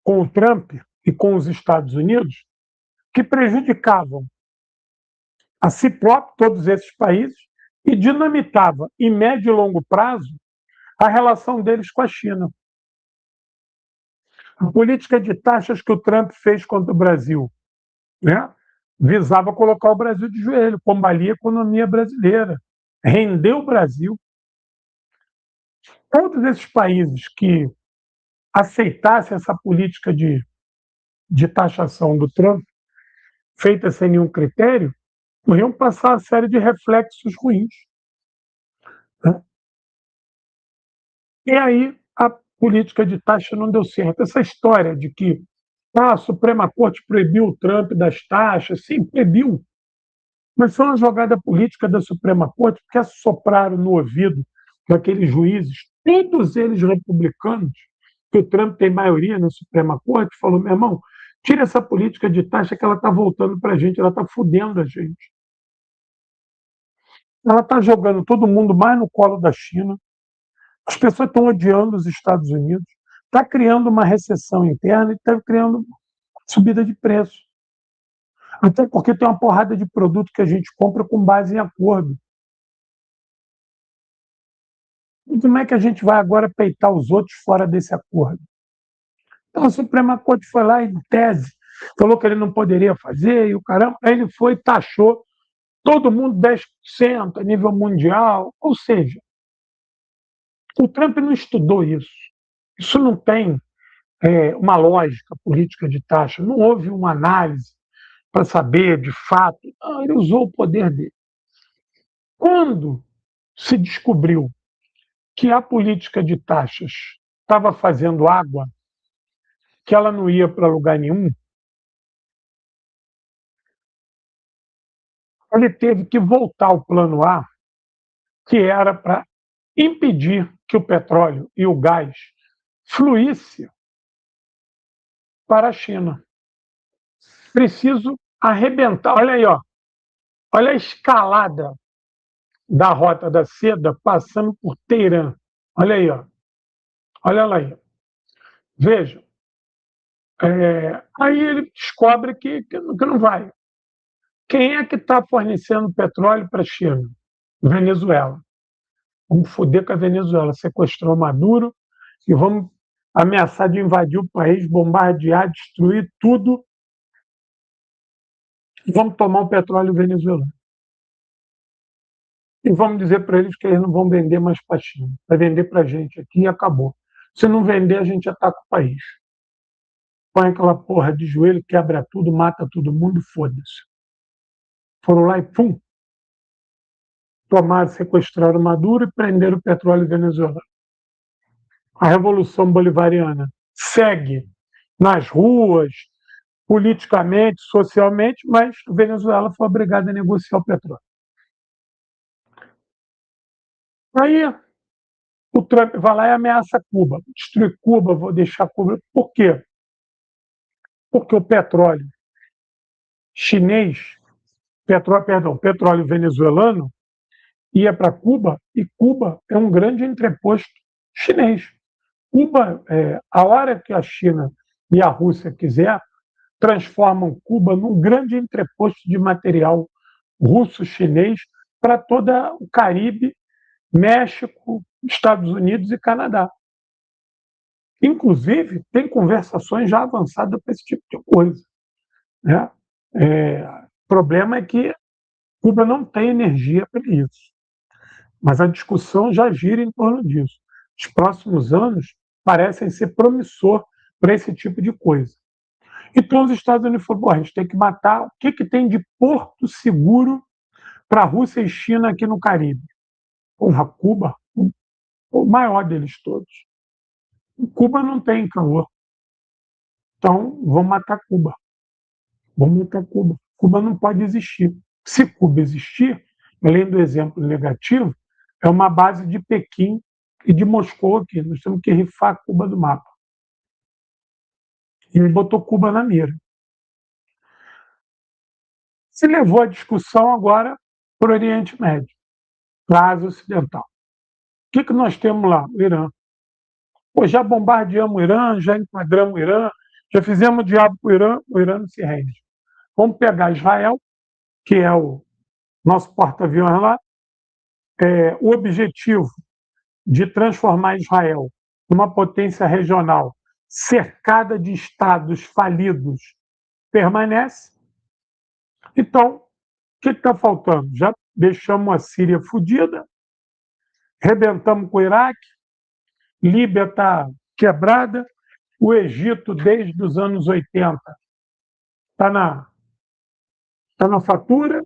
com o Trump e com os Estados Unidos que prejudicavam a si próprio, todos esses países, e dinamitava, em médio e longo prazo, a relação deles com a China. A política de taxas que o Trump fez contra o Brasil, né, visava colocar o Brasil de joelho, combater a economia brasileira, render o Brasil. Todos esses países que aceitassem essa política de taxação do Trump, feita sem nenhum critério, iam passar uma série de reflexos ruins. Né? E aí a política de taxa não deu certo. Essa história de que a Suprema Corte proibiu o Trump das taxas, sim, proibiu, mas foi uma jogada política da Suprema Corte, porque assopraram no ouvido daqueles juízes, todos eles republicanos, que o Trump tem maioria na Suprema Corte, falou: meu irmão, tira essa política de taxa que ela está voltando para a gente, ela está fudendo a gente. Ela está jogando todo mundo mais no colo da China, as pessoas estão odiando os Estados Unidos, está criando uma recessão interna e está criando subida de preço. Até porque tem uma porrada de produto que a gente compra com base em acordo. E como é que a gente vai agora peitar os outros fora desse acordo? Então a Suprema Corte foi lá e, em tese, falou que ele não poderia fazer, e o caramba, aí ele foi e taxou todo mundo 10% a nível mundial. Ou seja, o Trump não estudou isso. Isso não tem uma lógica política de taxa, não houve uma análise para saber de fato. Não, ele usou o poder dele. Quando se descobriu que a política de taxas estava fazendo água, que ela não ia para lugar nenhum, ele teve que voltar ao plano A, que era para impedir que o petróleo e o gás fluísse para a China. Preciso arrebentar. Olha aí, ó. Olha a escalada da Rota da Seda, passando por Teherã. Olha aí, ó. Olha lá aí. Veja. Aí ele descobre que não vai. Quem é que está fornecendo petróleo para a China? Venezuela. Vamos foder com a Venezuela. Sequestrou Maduro e vamos ameaçar de invadir o país, bombardear, destruir tudo. E vamos tomar o petróleo venezuelano. E vamos dizer para eles que eles não vão vender mais para a China. Vai vender para a gente aqui e acabou. Se não vender, a gente ataca o país. Põe aquela porra de joelho, quebra tudo, mata todo mundo, foda-se. Foram lá e pum, tomaram, sequestraram Maduro e prenderam o petróleo venezuelano. A Revolução Bolivariana segue nas ruas, politicamente, socialmente, mas a Venezuela foi obrigada a negociar o petróleo. Aí o Trump vai lá e ameaça Cuba. Vou destruir Cuba, vou deixar Cuba. Por quê? Porque o petróleo chinês, petróleo venezuelano, ia para Cuba e Cuba é um grande entreposto chinês. Cuba, a hora que a China e a Rússia quiser, transformam Cuba num grande entreposto de material russo-chinês para todo o Caribe, México, Estados Unidos e Canadá. Inclusive, tem conversações já avançadas para esse tipo de coisa. Né? O problema é que Cuba não tem energia para isso. Mas a discussão já gira em torno disso. Os próximos anos parecem ser promissor para esse tipo de coisa. Então os Estados Unidos falaram, a gente tem que matar o que tem de porto seguro para a Rússia e China aqui no Caribe. Porra, Cuba, o maior deles todos. Cuba não tem calor. Então, vamos matar Cuba. Vamos matar Cuba. Cuba não pode existir. Se Cuba existir, além do exemplo negativo, é uma base de Pequim e de Moscou aqui. Nós temos que rifar Cuba do mapa. E ele botou Cuba na mira. Se levou a discussão agora para o Oriente Médio, para a Ásia Ocidental. O que nós temos lá? O Irã. Pô, já bombardeamos o Irã, já enquadramos o Irã, já fizemos diabo para o Irã não se rende. Vamos pegar Israel, que é o nosso porta-aviões lá, o objetivo de transformar Israel numa potência regional cercada de estados falidos permanece. Então, o que está faltando? Já deixamos a Síria fodida, rebentamos com o Iraque, Líbia está quebrada, o Egito, desde os anos 80, está na fatura. O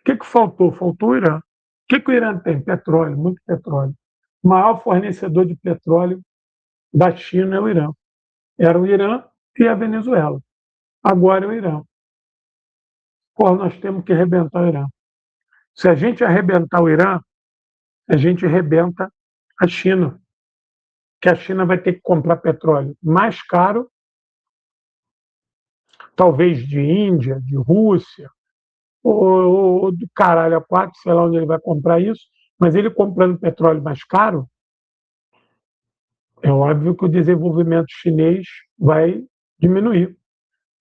que faltou? Faltou o Irã. O que o Irã tem? Petróleo, muito petróleo. O maior fornecedor de petróleo da China é o Irã. Era o Irã e a Venezuela. Agora é o Irã. Pô, nós temos que arrebentar o Irã. Se a gente arrebentar o Irã, a gente arrebenta a China. Que a China vai ter que comprar petróleo mais caro, talvez de Índia, de Rússia, ou do caralho a quatro, sei lá onde ele vai comprar isso, mas ele comprando petróleo mais caro, é óbvio que o desenvolvimento chinês vai diminuir.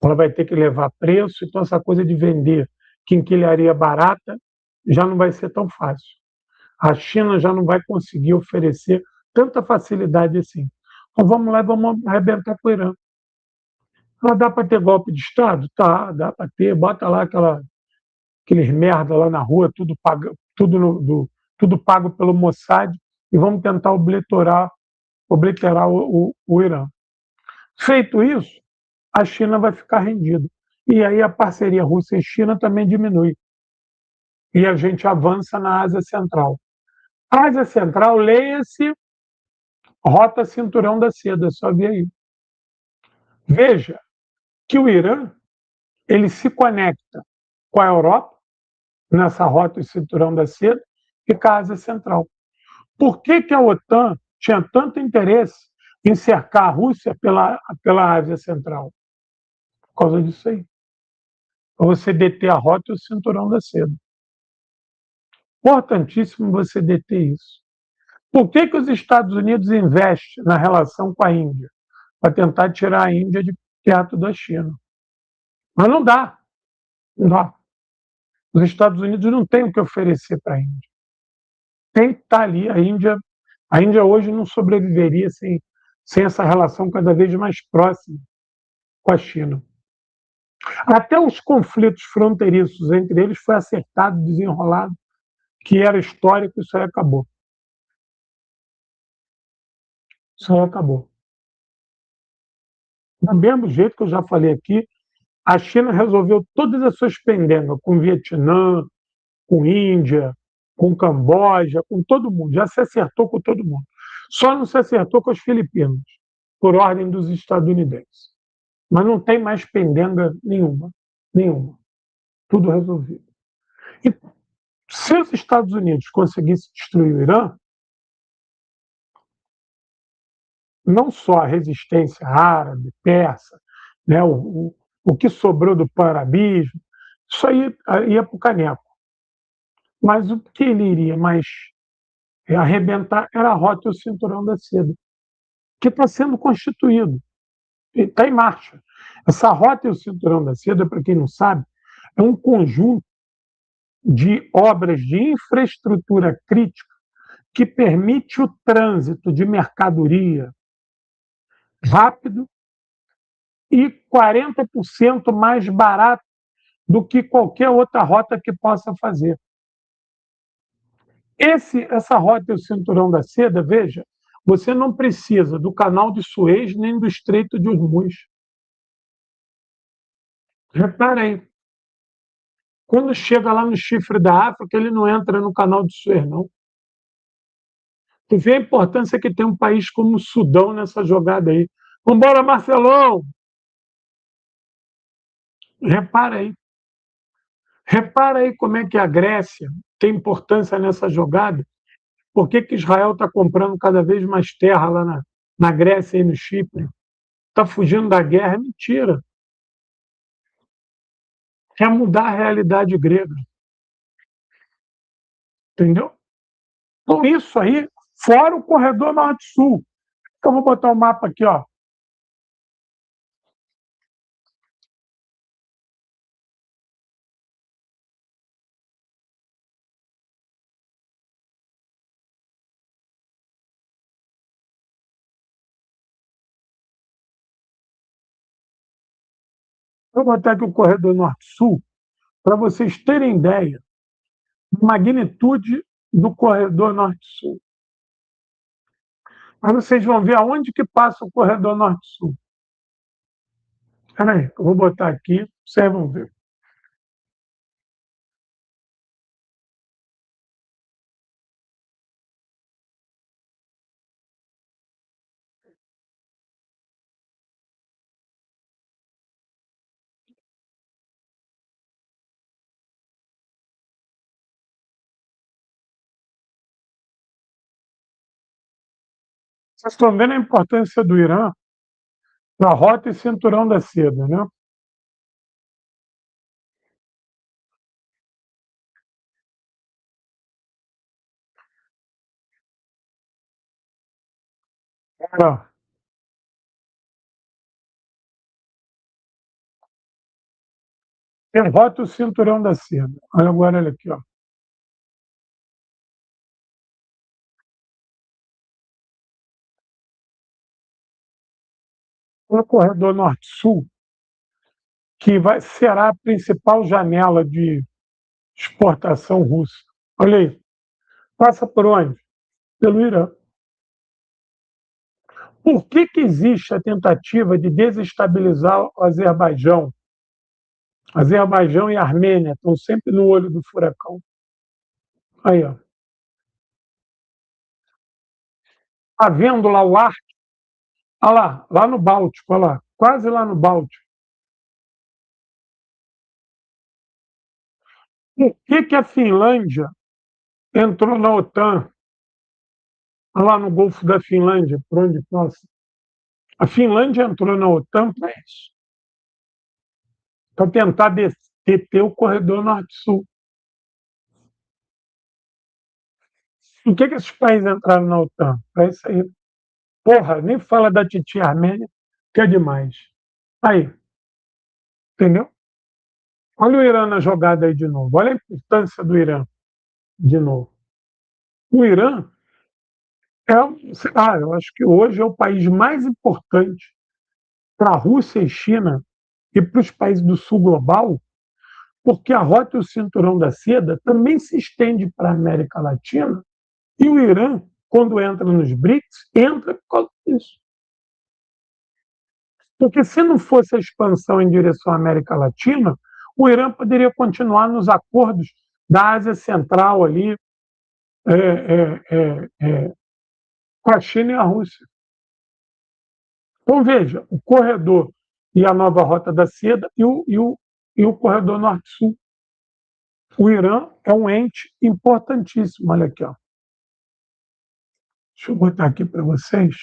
Ela vai ter que levar preço, então essa coisa de vender quinquilharia barata já não vai ser tão fácil. A China já não vai conseguir oferecer tanta facilidade assim. Então vamos lá e vamos arrebentar com o Irã. Não dá para ter golpe de Estado? Tá, dá para ter. Bota lá aqueles merda lá na rua, tudo pago pelo Mossad, e vamos tentar obliterar o Irã. Feito isso, a China vai ficar rendida. E aí a parceria Rússia e China também diminui. E a gente avança na Ásia Central. Ásia Central, leia-se Rota Cinturão da Seda, só ver aí. Veja que o Irã ele se conecta com a Europa, nessa Rota do Cinturão da Seda, e com a Ásia Central. Por que a OTAN tinha tanto interesse em cercar a Rússia pela Ásia Central? Por causa disso aí. Para você deter a Rota e o Cinturão da Seda. Importantíssimo você deter isso. Por que, que os Estados Unidos investem na relação com a Índia? Para tentar tirar a Índia de perto da China. Mas não dá, não dá. Os Estados Unidos não têm o que oferecer para a Índia. Tem que estar ali. A Índia hoje não sobreviveria sem essa relação cada vez mais próxima com a China. Até os conflitos fronteiriços entre eles foi acertado, desenrolado, que era histórico, isso aí acabou. Isso aí acabou. Do mesmo jeito que eu já falei aqui, a China resolveu todas as suas pendengas com o Vietnã, com Índia, com Camboja, com todo mundo. Já se acertou com todo mundo. Só não se acertou com os filipinos, por ordem dos estadunidenses. Mas não tem mais pendenga nenhuma. Nenhuma. Tudo resolvido. E se os Estados Unidos conseguissem destruir o Irã, não só a resistência árabe, persa, né, o que sobrou do pan-arabismo, isso aí ia para o caneco. Mas o que ele iria mais arrebentar era a rota e o cinturão da seda, que está sendo constituído, está em marcha. Essa rota e o cinturão da seda, para quem não sabe, é um conjunto de obras de infraestrutura crítica que permite o trânsito de mercadoria rápido e 40% mais barato do que qualquer outra rota que possa fazer. Essa rota e o cinturão da seda, veja, você não precisa do canal de Suez nem do Estreito de Hormuz. Repara aí, quando chega lá no chifre da África, ele não entra no canal de Suez, não. Tu vê a importância que tem um país como o Sudão nessa jogada aí. Vambora, Marcelão! Repara aí. Repara aí como é que a Grécia tem importância nessa jogada. Por que, que Israel está comprando cada vez mais terra lá na Grécia e no Chipre? Está fugindo da guerra? É mentira. Quer mudar a realidade grega. Entendeu? Então, isso aí, fora o corredor norte-sul. Eu vou botar o mapa aqui, ó. Vou botar aqui o corredor norte-sul para vocês terem ideia da magnitude do corredor norte-sul. Mas vocês vão ver aonde que passa o corredor norte-sul. Espera aí, eu vou botar aqui, vocês vão ver. Vocês estão vendo a importância do Irã da rota e cinturão da seda, né? Olha, tem rota e o cinturão da seda. Olha agora, olha aqui, ó. O corredor norte-sul, que será a principal janela de exportação russa. Olha aí, passa por onde? Pelo Irã. Por que, que existe a tentativa de desestabilizar o Azerbaijão? Azerbaijão e Armênia estão sempre no olho do furacão. Aí, ó. Está vendo lá o Ártico? Olha lá no Báltico, olha lá, quase lá no Báltico. Por que, que a Finlândia entrou na OTAN? Olha lá no Golfo da Finlândia, por onde passa. A Finlândia entrou na OTAN para isso, para tentar deter o corredor norte-sul. Por que esses países entraram na OTAN? Para isso aí. Porra, nem fala da titia Armênia, que é demais. Aí, entendeu? Olha o Irã na jogada aí de novo. Olha a importância do Irã de novo. O Irã eu acho que hoje é o país mais importante para a Rússia e China e para os países do sul global, porque a rota e o cinturão da seda também se estende para a América Latina e o Irã, quando entra nos BRICS, entra por causa disso. Porque se não fosse a expansão em direção à América Latina, o Irã poderia continuar nos acordos da Ásia Central ali, é, com a China e a Rússia. Então, veja, o corredor e a nova rota da seda e o corredor norte-sul. O Irã é um ente importantíssimo. Olha aqui, ó. Deixa eu botar aqui para vocês.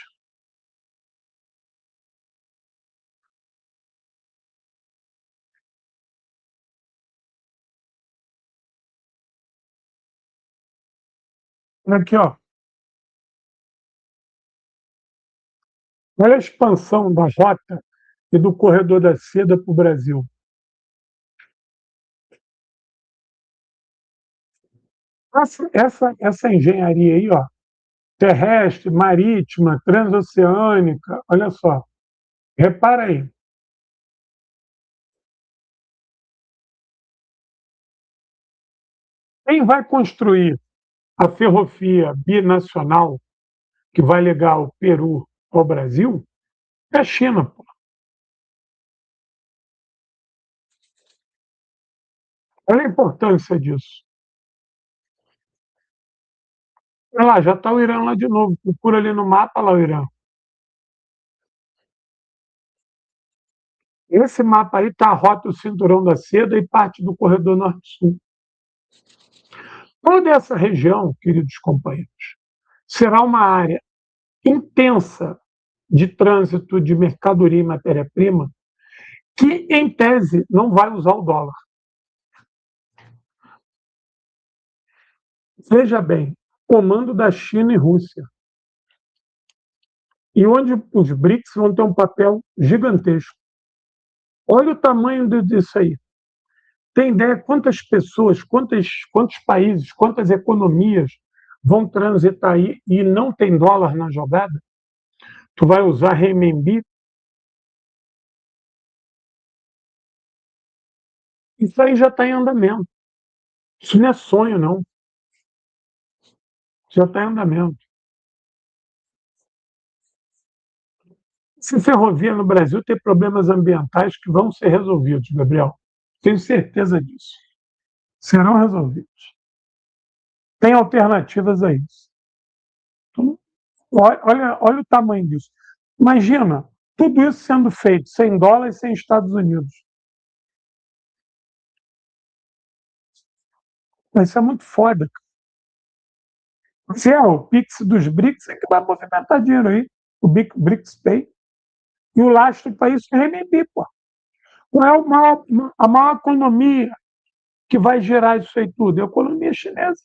Olha aqui, ó. Olha a expansão da rota e do corredor da seda para o Brasil. Essa engenharia aí, ó, terrestre, marítima, transoceânica, olha só, repara aí. Quem vai construir a ferrovia binacional que vai ligar o Peru ao Brasil é a China, pô. Olha a importância disso. Olha lá, já está o Irã lá de novo. Procura ali no mapa lá o Irã. Esse mapa aí está a rota do Cinturão da Seda e parte do Corredor Norte-Sul. Toda essa região, queridos companheiros, será uma área intensa de trânsito de mercadoria e matéria-prima que, em tese, não vai usar o dólar. Veja bem, comando da China e Rússia. E onde os BRICS vão ter um papel gigantesco. Olha o tamanho disso aí. Tem ideia quantas pessoas, quantos países, quantas economias vão transitar aí e não tem dólar na jogada? Tu vai usar renminbi? Isso aí já está em andamento. Isso não é sonho, não. Já está em andamento. Se ferrovia no Brasil tem problemas ambientais que vão ser resolvidos, Gabriel. Tenho certeza disso. Serão resolvidos. Tem alternativas a isso. Então, olha o tamanho disso. Imagina, tudo isso sendo feito sem dólar e sem Estados Unidos. Isso é muito foda. Se é o Pix dos BRICS, é que vai movimentar dinheiro aí. O BRICS Pay. E o lastro para isso é renminbi, pô. Qual é a maior economia que vai gerar isso aí tudo? É a economia chinesa.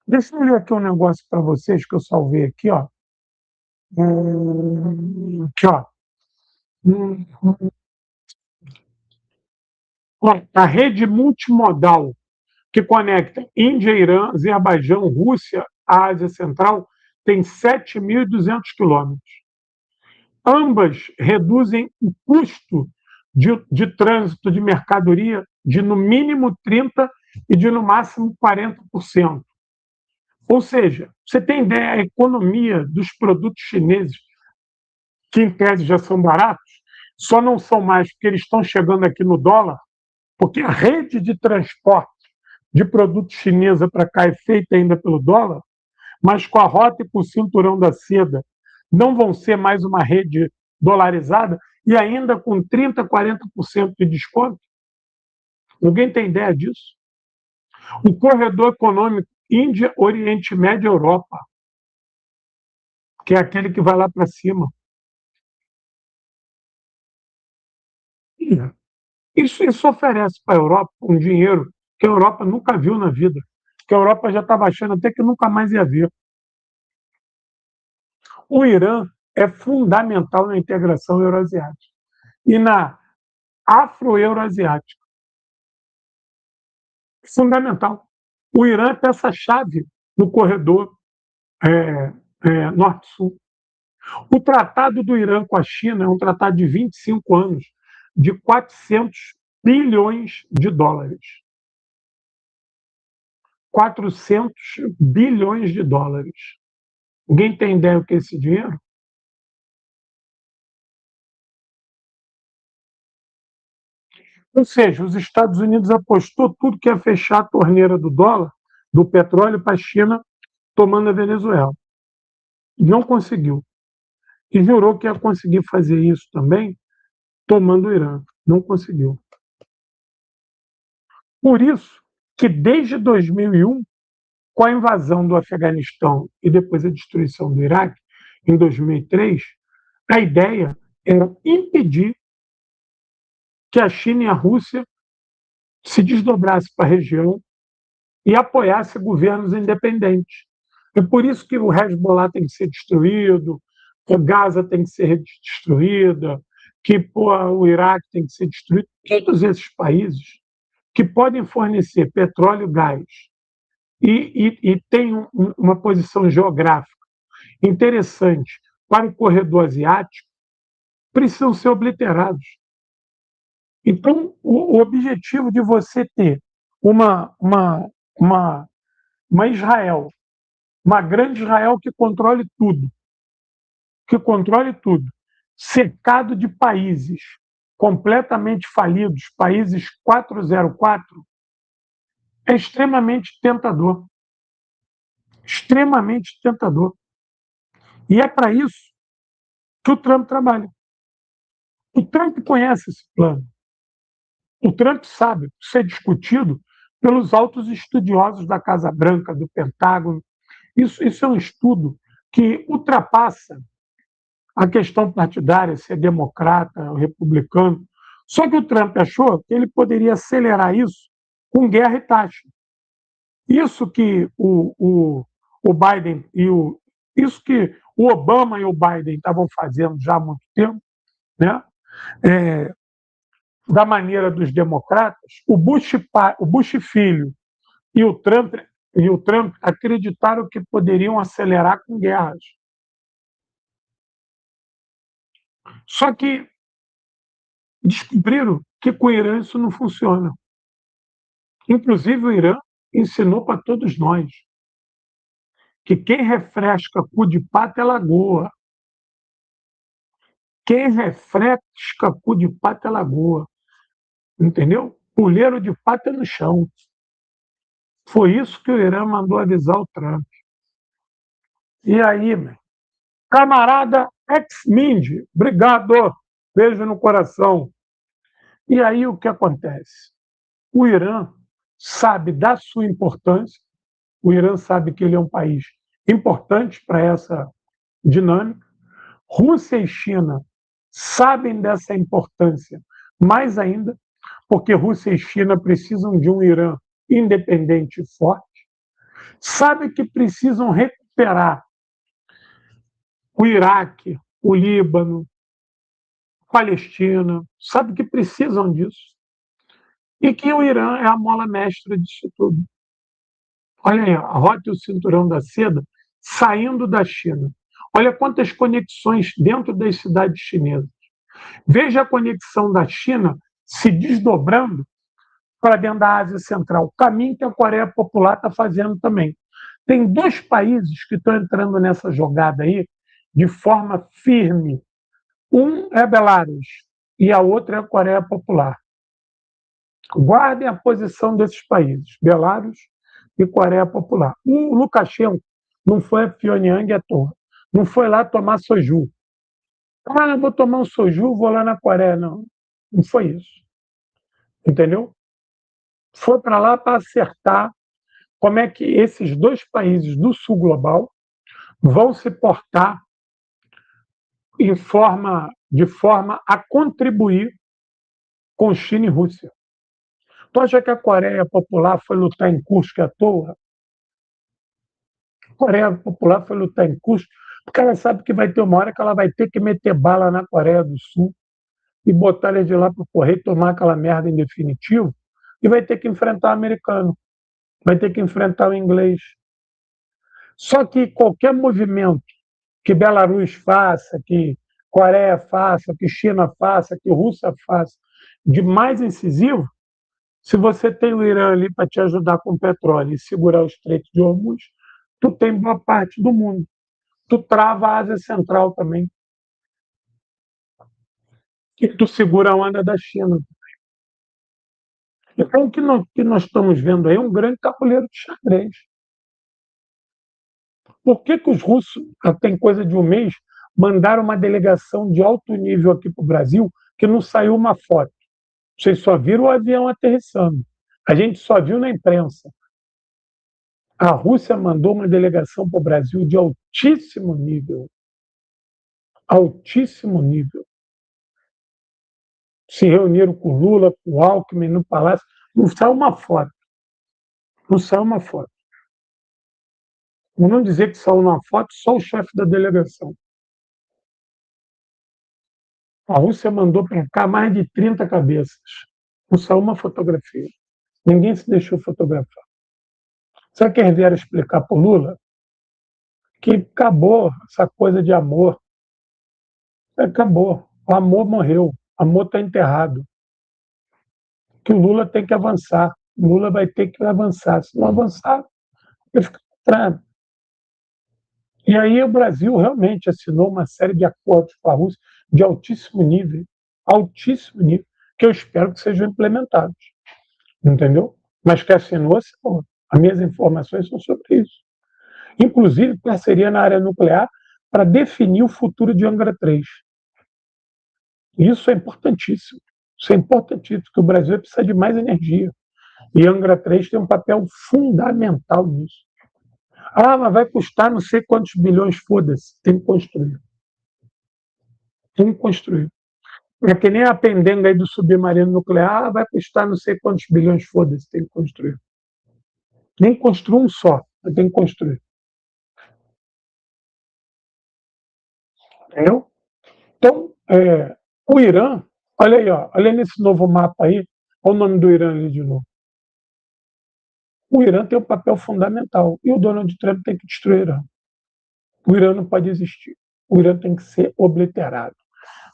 Deixa eu ler aqui um negócio para vocês que eu salvei aqui, ó. Aqui, ó. A rede multimodal que conecta Índia, Irã, Azerbaijão, Rússia, Ásia Central tem 7.200 quilômetros. Ambas reduzem o custo de trânsito de mercadoria de no mínimo 30% e de no máximo 40%. Ou seja, você tem ideia, a economia dos produtos chineses, que em tese já são baratos, só não são mais porque eles estão chegando aqui no dólar, porque a rede de transporte de produtos chinesa para cá é feita ainda pelo dólar, mas com a rota e com o cinturão da seda não vão ser mais uma rede dolarizada e ainda com 30%, 40% de desconto. Ninguém tem ideia disso. O corredor econômico Índia, Oriente Médio, Europa, que é aquele que vai lá para cima. Isso oferece para a Europa um dinheiro que a Europa nunca viu na vida. que a Europa já estava achando até que nunca mais ia ver. O Irã é fundamental na integração euroasiática e na afro-euroasiática. Fundamental. O Irã é peça-chave no corredor norte-sul. O tratado do Irã com a China é um tratado de 25 anos, de 400 bilhões de dólares. 400 bilhões de dólares. Alguém tem ideia do que é esse dinheiro? Ou seja, os Estados Unidos apostou tudo que ia fechar a torneira do dólar, do petróleo para a China, tomando a Venezuela. Não conseguiu. E jurou que ia conseguir fazer isso também, tomando o Irã. Não conseguiu. Por isso que desde 2001, com a invasão do Afeganistão e depois a destruição do Iraque, em 2003, a ideia era impedir que a China e a Rússia se desdobrassem para a região e apoiassem governos independentes. É por isso que o Hezbollah tem que ser destruído, que Gaza tem que ser destruída, que o Iraque tem que ser destruído. Todos esses países que podem fornecer petróleo e gás e têm uma posição geográfica interessante para o corredor asiático, precisam ser obliterados. Então, o objetivo de você ter uma Israel, uma grande Israel que controle tudo, cercado de países completamente falidos, países 404, é extremamente tentador. Extremamente tentador. E é para isso que o Trump trabalha. O Trump conhece esse plano. O Trump sabe ser discutido pelos altos estudiosos da Casa Branca, do Pentágono. Isso é um estudo que ultrapassa a questão partidária, se é democrata ou republicano. Só que o Trump achou que ele poderia acelerar isso com guerra e taxa. Isso que o Biden isso que o Obama e o Biden estavam fazendo já há muito tempo, né? Da maneira dos democratas, o Bush filho e o Trump acreditaram que poderiam acelerar com guerras. Só que descobriram que com o Irã isso não funciona. Inclusive o Irã ensinou para todos nós que quem refresca cu de pato é lagoa. Quem refresca cu de pato é lagoa. Entendeu? Puleiro de pato é no chão. Foi isso que o Irã mandou avisar o Trump. E aí, camarada ex-Mind, obrigado, beijo no coração. E aí o que acontece? O Irã sabe da sua importância, o Irã sabe que ele é um país importante para essa dinâmica. Rússia e China sabem dessa importância mais ainda, porque Rússia e China precisam de um Irã independente e forte. Sabe que precisam recuperar o Iraque, o Líbano, a Palestina, sabe que precisam disso. E que o Irã é a mola mestra disso tudo. Olha aí, a rota e o cinturão da seda saindo da China. Olha quantas conexões dentro das cidades chinesas. Veja a conexão da China se desdobrando para dentro da Ásia Central. O caminho que a Coreia Popular está fazendo também. Tem dois países que estão entrando nessa jogada aí de forma firme. Um é Belarus e a outra é a Coreia Popular. Guardem a posição desses países, Belarus e Coreia Popular. O Lukashenko não foi a Pyongyang à toa. Não foi lá tomar soju. Vou tomar um soju, vou lá na Coreia. Não, não foi isso. Entendeu? Foi para lá para acertar como é que esses dois países do sul global vão se portar de forma a contribuir com China e Rússia. Tu acha que a Coreia Popular foi lutar em Kursk à toa? Coreia Popular foi lutar em Cusco, porque ela sabe que vai ter uma hora que ela vai ter que meter bala na Coreia do Sul e botar eles de lá para o correio, tomar aquela merda em definitivo, e vai ter que enfrentar o americano, vai ter que enfrentar o inglês. Só que qualquer movimento que Belarus faça, que Coreia faça, que China faça, que Rússia faça, de mais incisivo, se você tem o Irã ali para te ajudar com petróleo e segurar o Estreito de Hormuz, tu tem boa parte do mundo. Tu trava a Ásia Central também. E tu segura a onda da China. Então, que nós estamos vendo aí é um grande tabuleiro de xadrez. Por que os russos, tem coisa de um mês, mandaram uma delegação de alto nível aqui para o Brasil que não saiu uma foto? Vocês só viram o avião aterrissando. A gente só viu na imprensa. A Rússia mandou uma delegação para o Brasil de altíssimo nível. Altíssimo nível. Se reuniram com o Lula, com o Alckmin no Palácio. Não saiu uma foto. Não saiu uma foto. Vou não dizer que saiu uma foto só o chefe da delegação. A Rússia mandou para cá mais de 30 cabeças. Não saiu uma fotografia. Ninguém se deixou fotografar. Sabe que eles vieram explicar para o Lula? Que acabou essa coisa de amor. Acabou. O amor morreu. O amor está enterrado. Que o Lula tem que avançar. O Lula vai ter que avançar. Se não avançar, vai ficar atrás. E aí o Brasil realmente assinou uma série de acordos com a Rússia de altíssimo nível, que eu espero que sejam implementados. Entendeu? Mas que assinou, assinou. As minhas informações são sobre isso. Inclusive, parceria na área nuclear para definir o futuro de Angra 3. Isso é importantíssimo. Isso é importantíssimo, porque o Brasil precisa de mais energia. E Angra 3 tem um papel fundamental nisso. Ah, mas vai custar não sei quantos bilhões, foda-se, tem que construir. Tem que construir. É que nem a pendenga aí do submarino nuclear, vai custar não sei quantos bilhões, foda-se, tem que construir. Nem construir um só, mas tem que construir. Entendeu? Então, o Irã, olha aí, ó, olha nesse novo mapa aí, olha o nome do Irã ali de novo. O Irã tem um papel fundamental e o Donald Trump tem que destruir o Irã. O Irã não pode existir. O Irã tem que ser obliterado.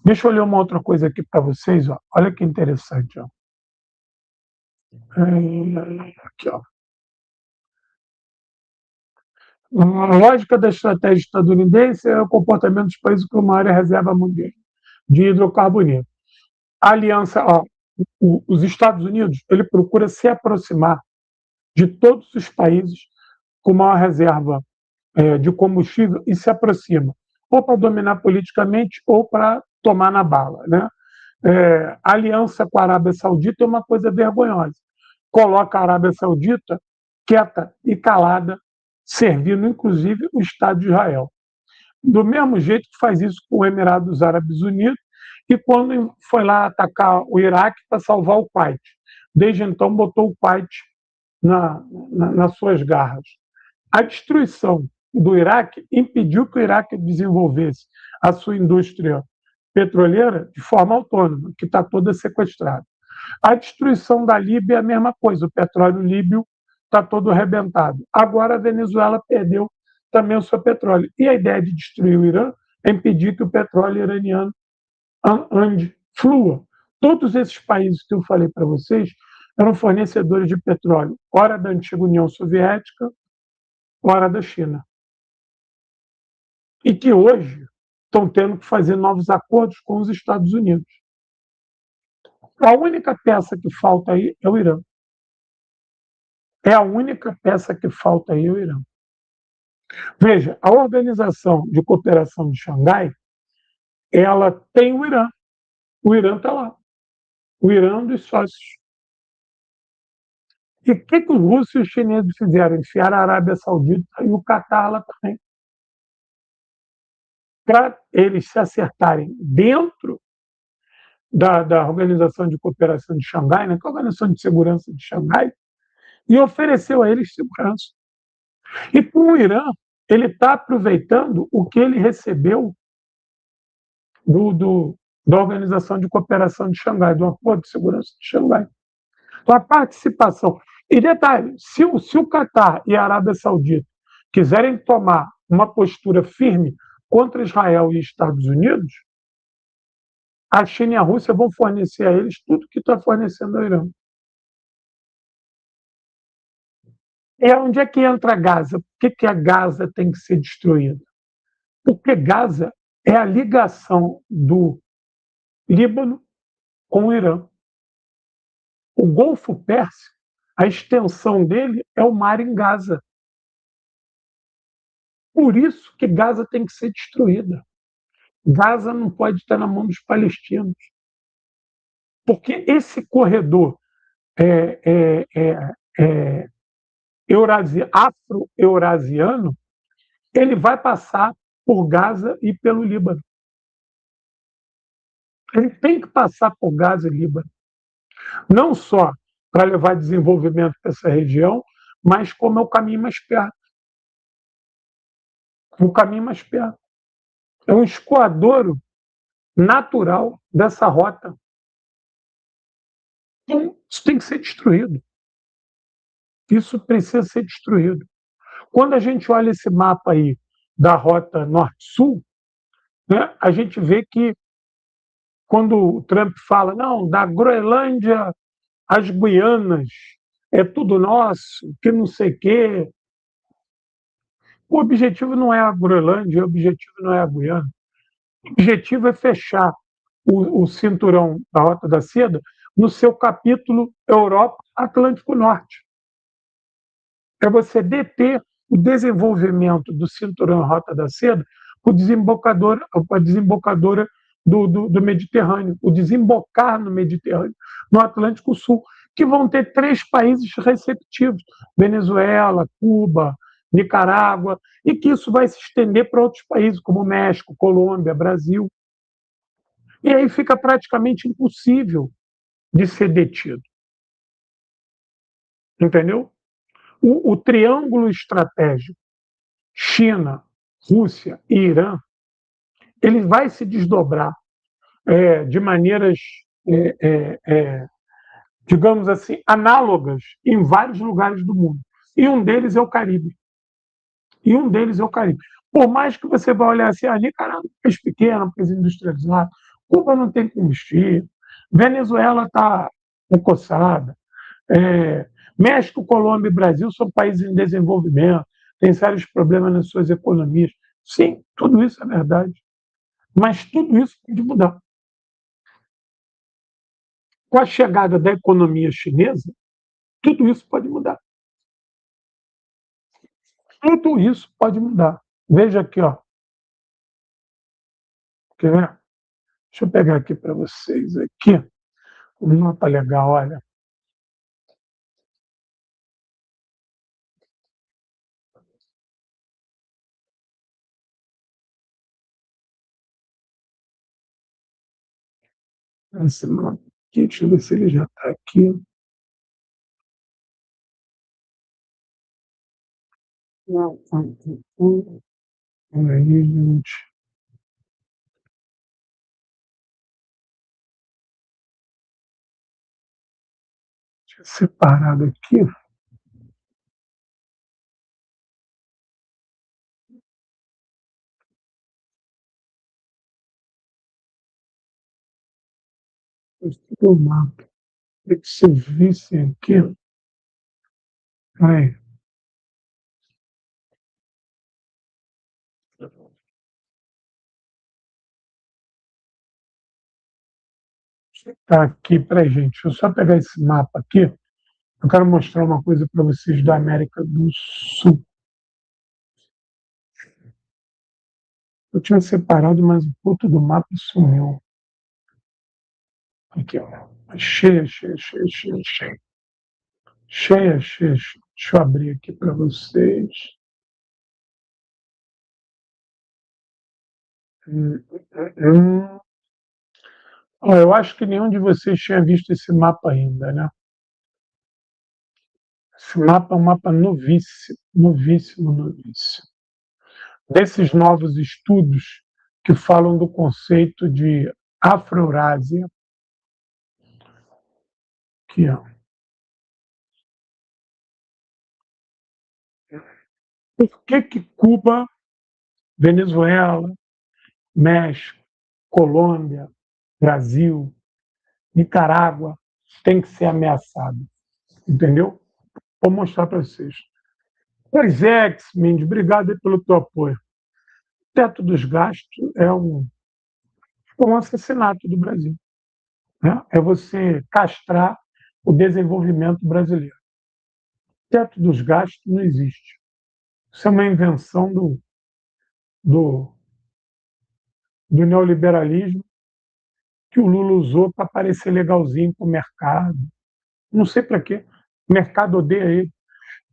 Deixa eu ler uma outra coisa aqui para vocês. Ó. Olha que interessante. Ó. Aqui, ó. A lógica da estratégia estadunidense é o comportamento dos países com maior reserva mundial de hidrocarbonetos. A aliança, ó, os Estados Unidos, ele procura se aproximar de todos os países com maior reserva de combustível e se aproxima, ou para dominar politicamente ou para tomar na bala. Né? A aliança com a Arábia Saudita é uma coisa vergonhosa. Coloca a Arábia Saudita quieta e calada, servindo inclusive o Estado de Israel. Do mesmo jeito que faz isso com o Emirados Árabes Unidos e quando foi lá atacar o Iraque para salvar o Kuwait. Desde então botou o Kuwait nas suas garras. A destruição do Iraque impediu que o Iraque desenvolvesse a sua indústria petroleira de forma autônoma, que está toda sequestrada. A destruição da Líbia é a mesma coisa, o petróleo líbio está todo arrebentado. Agora a Venezuela perdeu também o seu petróleo. E a ideia de destruir o Irã é impedir que o petróleo iraniano ande, flua. Todos esses países que eu falei para vocês eram fornecedores de petróleo, ora da antiga União Soviética, ora da China. E que hoje estão tendo que fazer novos acordos com os Estados Unidos. A única peça que falta aí é o Irã. É a única peça que falta aí é o Irã. Veja, a Organização de Cooperação de Xangai, ela tem o Irã. O Irã está lá. O Irã é um dos sócios. E o que os russos e os chineses fizeram? Enfiaram a Arábia Saudita e o Catar lá também. Para eles se acertarem dentro da Organização de Cooperação de Xangai, né, que é a Organização de Segurança de Xangai, e ofereceu a eles segurança. E com o Irã, ele está aproveitando o que ele recebeu da Organização de Cooperação de Xangai, do Acordo de Segurança de Xangai. Então, a participação. E detalhe: se o Catar e a Arábia Saudita quiserem tomar uma postura firme contra Israel e Estados Unidos, a China e a Rússia vão fornecer a eles tudo que está fornecendo ao Irã. E onde é que entra Gaza? Por que a Gaza tem que ser destruída? Porque Gaza é a ligação do Líbano com o Irã. O Golfo Pérsico, a extensão dele é o mar em Gaza. Por isso que Gaza tem que ser destruída. Gaza não pode estar na mão dos palestinos. Porque esse corredor afro-eurasiano, ele vai passar por Gaza e pelo Líbano. Ele tem que passar por Gaza e Líbano. Não só para levar desenvolvimento para essa região, mas como é o caminho mais perto. O caminho mais perto. É um escoadouro natural dessa rota. Então, isso tem que ser destruído. Isso precisa ser destruído. Quando a gente olha esse mapa aí da rota norte-sul, né, a gente vê que quando o Trump fala, não, da Groenlândia às Guianas, é tudo nosso, que não sei o quê. O objetivo não é a Groenlândia, o objetivo não é a Guiana. O objetivo é fechar o cinturão da Rota da Seda no seu capítulo Europa Atlântico Norte. É você deter o desenvolvimento do cinturão Rota da Seda para a desembocadora do Mediterrâneo, o desembocar no Mediterrâneo, no Atlântico Sul, que vão ter 3 países receptivos: Venezuela, Cuba, Nicarágua, e que isso vai se estender para outros países, como México, Colômbia, Brasil. E aí fica praticamente impossível de ser detido. Entendeu? O triângulo estratégico China, Rússia e Irã, ele vai se desdobrar de maneiras, digamos assim, análogas em vários lugares do mundo. E um deles é o Caribe. Por mais que você vá olhar assim, Nicarágua é um país pequeno, um país industrializado, Cuba não tem combustível, Venezuela está encoçada, México, Colômbia e Brasil são países em desenvolvimento, têm sérios problemas nas suas economias. Sim, tudo isso é verdade. Mas tudo isso pode mudar. Com a chegada da economia chinesa, tudo isso pode mudar. Tudo isso pode mudar. Veja aqui, ó. Quer ver? Deixa eu pegar aqui para vocês aqui. Um mapa legal, olha. Esse mapa aqui, deixa eu ver se ele já está aqui. Aí, gente. Deixa eu separado aqui. O mapa. Tem que se vissem aqui. Aí. Está aqui para gente. Deixa eu só pegar esse mapa aqui. Eu quero mostrar uma coisa para vocês da América do Sul. Eu tinha separado, mas o ponto do mapa sumiu. Aqui, ó. Cheia. Deixa eu abrir aqui para vocês. Eu acho que nenhum de vocês tinha visto esse mapa ainda, né? Esse mapa é um mapa novíssimo. desses novos estudos que falam do conceito de Afro-Eurásia, que é por que Cuba, Venezuela, México, Colômbia, Brasil, Nicarágua tem que ser ameaçado, entendeu? Vou mostrar para vocês. Pois é, Mendes, obrigado pelo teu apoio. O teto dos gastos é um assassinato do Brasil, né? É você castrar o desenvolvimento brasileiro. O teto dos gastos não existe. Isso é uma invenção do, do neoliberalismo que o Lula usou para parecer legalzinho para o mercado. Não sei para quê. O mercado odeia ele.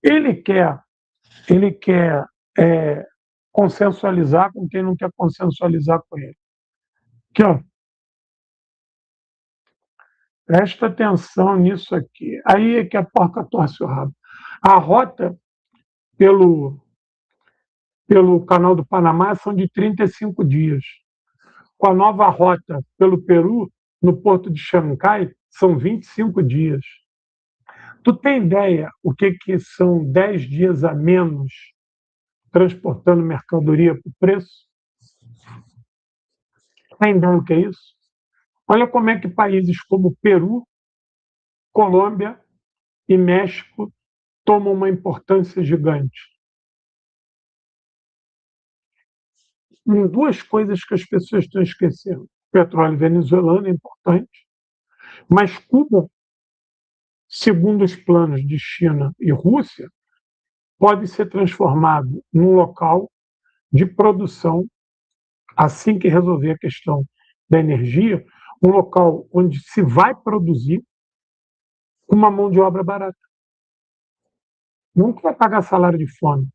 Ele quer consensualizar com quem não quer consensualizar com ele. Aqui, ó, presta atenção nisso aqui. Aí é que a porca torce o rabo. A rota pelo Canal do Panamá são de 35 dias. Com a nova rota pelo Peru, no porto de Xangai, são 25 dias. Tu tem ideia o que são 10 dias a menos transportando mercadoria por preço? Tem ideia o que é isso? Olha como é que países como Peru, Colômbia e México tomam uma importância gigante. Em duas coisas que as pessoas estão esquecendo. O petróleo venezuelano é importante, mas Cuba, segundo os planos de China e Rússia, pode ser transformado num local de produção, assim que resolver a questão da energia, um local onde se vai produzir com uma mão de obra barata. Não que vai pagar salário de fome,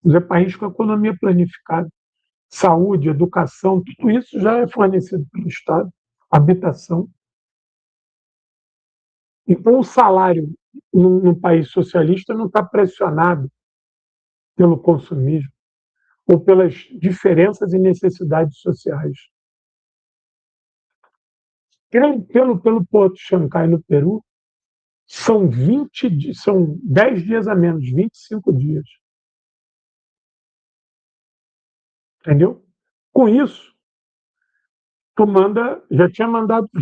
mas é país com economia planificada. Saúde, educação, tudo isso já é fornecido pelo Estado, habitação. Então, o salário num país socialista não está pressionado pelo consumismo ou pelas diferenças e necessidades sociais. Pelo Porto de Xangai, no Peru, são 10 dias a menos, 25 dias. Entendeu? Com isso,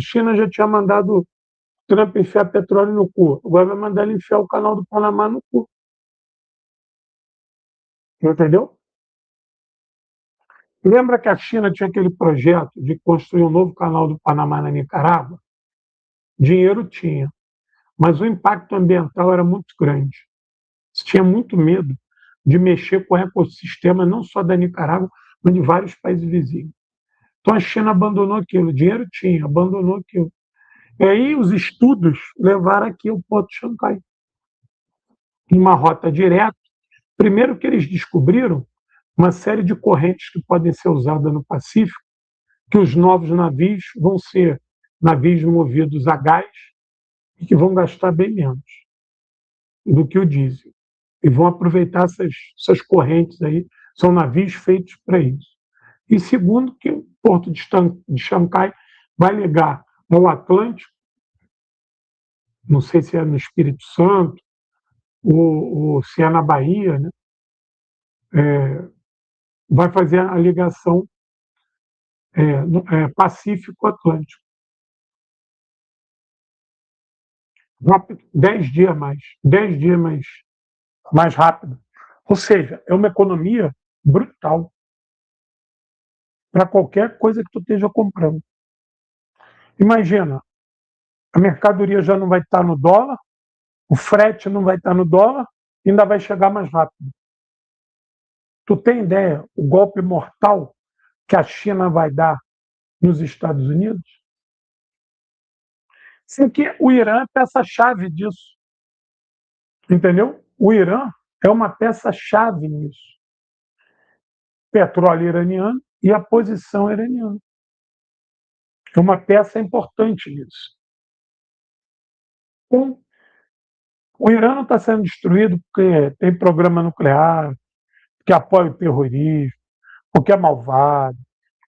China já tinha mandado Trump enfiar petróleo no cu. Agora vai mandar ele enfiar o canal do Panamá no cu. Entendeu? Lembra que a China tinha aquele projeto de construir um novo canal do Panamá na Nicarágua? Dinheiro tinha, mas o impacto ambiental era muito grande. Se tinha muito medo de mexer com o ecossistema não só da Nicarágua, mas de vários países vizinhos. Então a China abandonou aquilo, dinheiro tinha, abandonou aquilo. E aí os estudos levaram aqui ao Porto de Xangai, em uma rota direta. Primeiro que eles descobriram uma série de correntes que podem ser usadas no Pacífico, que os novos navios vão ser navios movidos a gás e que vão gastar bem menos do que o diesel. E vão aproveitar essas correntes aí, são navios feitos para isso. E segundo, que o porto de Xangai vai ligar ao Atlântico, não sei se é no Espírito Santo ou se é na Bahia, né? Vai fazer a ligação Pacífico-Atlântico. 10 dias mais, 10 dias mais rápido. Ou seja, é uma economia brutal para qualquer coisa que tu esteja comprando. Imagina, a mercadoria já não vai estar no dólar, o frete não vai estar no dólar, ainda vai chegar mais rápido. Tu tem ideia o golpe mortal que a China vai dar nos Estados Unidos? Sim, que o Irã é peça-chave disso. Entendeu? O Irã é uma peça-chave nisso. Petróleo iraniano e a posição iraniana. É uma peça importante nisso. Então, o Irã não está sendo destruído porque tem programa nuclear, que apoia o terrorismo. porque é malvado,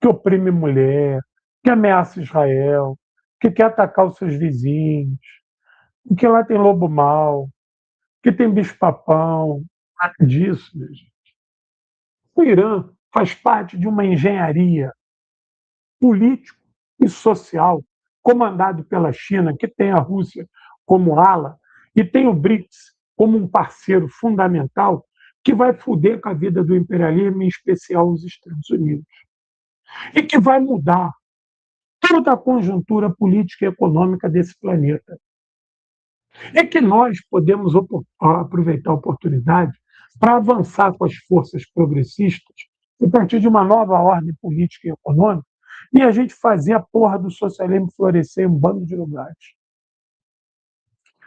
que oprime mulher, que ameaça Israel, que quer atacar os seus vizinhos, que lá tem lobo mau, que tem bicho-papão, nada disso, meu gente. O Irã faz parte de uma engenharia político e social comandado pela China, que tem a Rússia como ala, e tem o BRICS como um parceiro fundamental que vai foder com a vida do imperialismo, em especial os Estados Unidos, e que vai mudar toda a conjuntura política e econômica desse planeta. É que nós podemos aproveitar a oportunidade para avançar com as forças progressistas a partir de uma nova ordem política e econômica e a gente fazer a porra do socialismo florescer em um bando de lugares.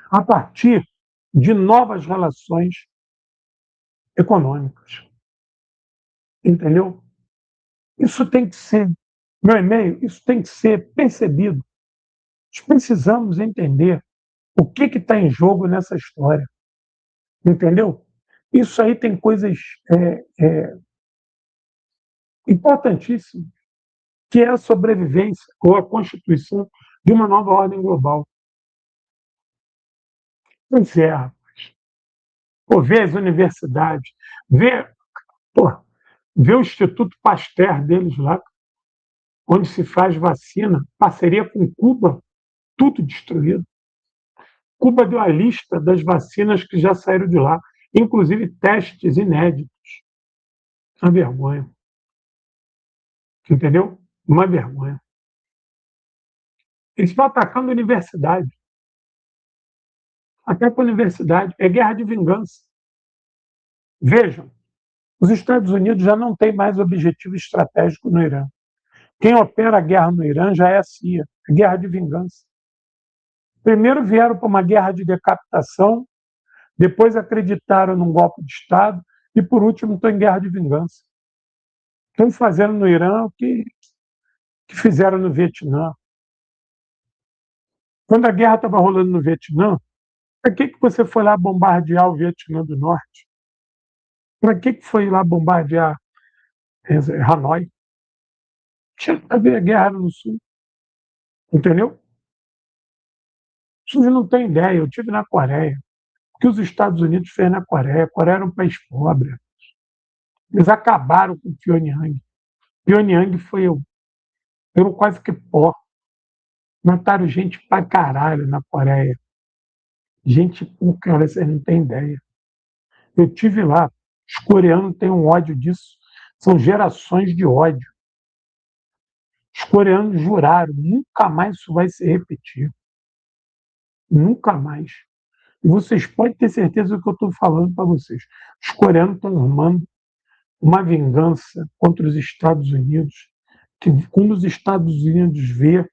A partir de novas relações econômicas. Entendeu? Isso tem que ser, meu e-mail, isso tem que ser percebido. Nós precisamos entender o que está em jogo nessa história. Entendeu? Isso aí tem coisas importantíssimas, que é a sobrevivência ou a constituição de uma nova ordem global. Pois é, rapaz. Pô, vê as universidades, vê, pô, vê o Instituto Pasteur deles lá, onde se faz vacina, parceria com Cuba, tudo destruído. Cuba deu a lista das vacinas que já saíram de lá, inclusive testes inéditos. Uma vergonha. Entendeu? Uma vergonha. Eles estão atacando a universidade. Ataca a universidade. É guerra de vingança. Vejam, os Estados Unidos já não têm mais objetivo estratégico no Irã. Quem opera a guerra no Irã já é a CIA, a guerra de vingança. Primeiro vieram para uma guerra de decapitação, depois acreditaram num golpe de Estado e, por último, estão em guerra de vingança. Estão fazendo no Irã o que fizeram no Vietnã. Quando a guerra estava rolando no Vietnã, para que você foi lá bombardear o Vietnã do Norte? Para que foi lá bombardear Hanoi? Tinha que haver guerra no Sul. Entendeu? Vocês não têm ideia. Eu estive na Coreia. O que os Estados Unidos fez na Coreia? A Coreia era um país pobre. Eles acabaram com Pyongyang. Pyongyang era quase que pó. Mataram gente pra caralho na Coreia. Gente, cara, vocês não têm ideia. Eu tive lá. Os coreanos têm um ódio disso. São gerações de ódio. Os coreanos juraram, nunca mais isso vai se repetir. Nunca mais. E vocês podem ter certeza do que eu estou falando para vocês. Os coreanos estão armando uma vingança contra os Estados Unidos, que quando os Estados Unidos vê,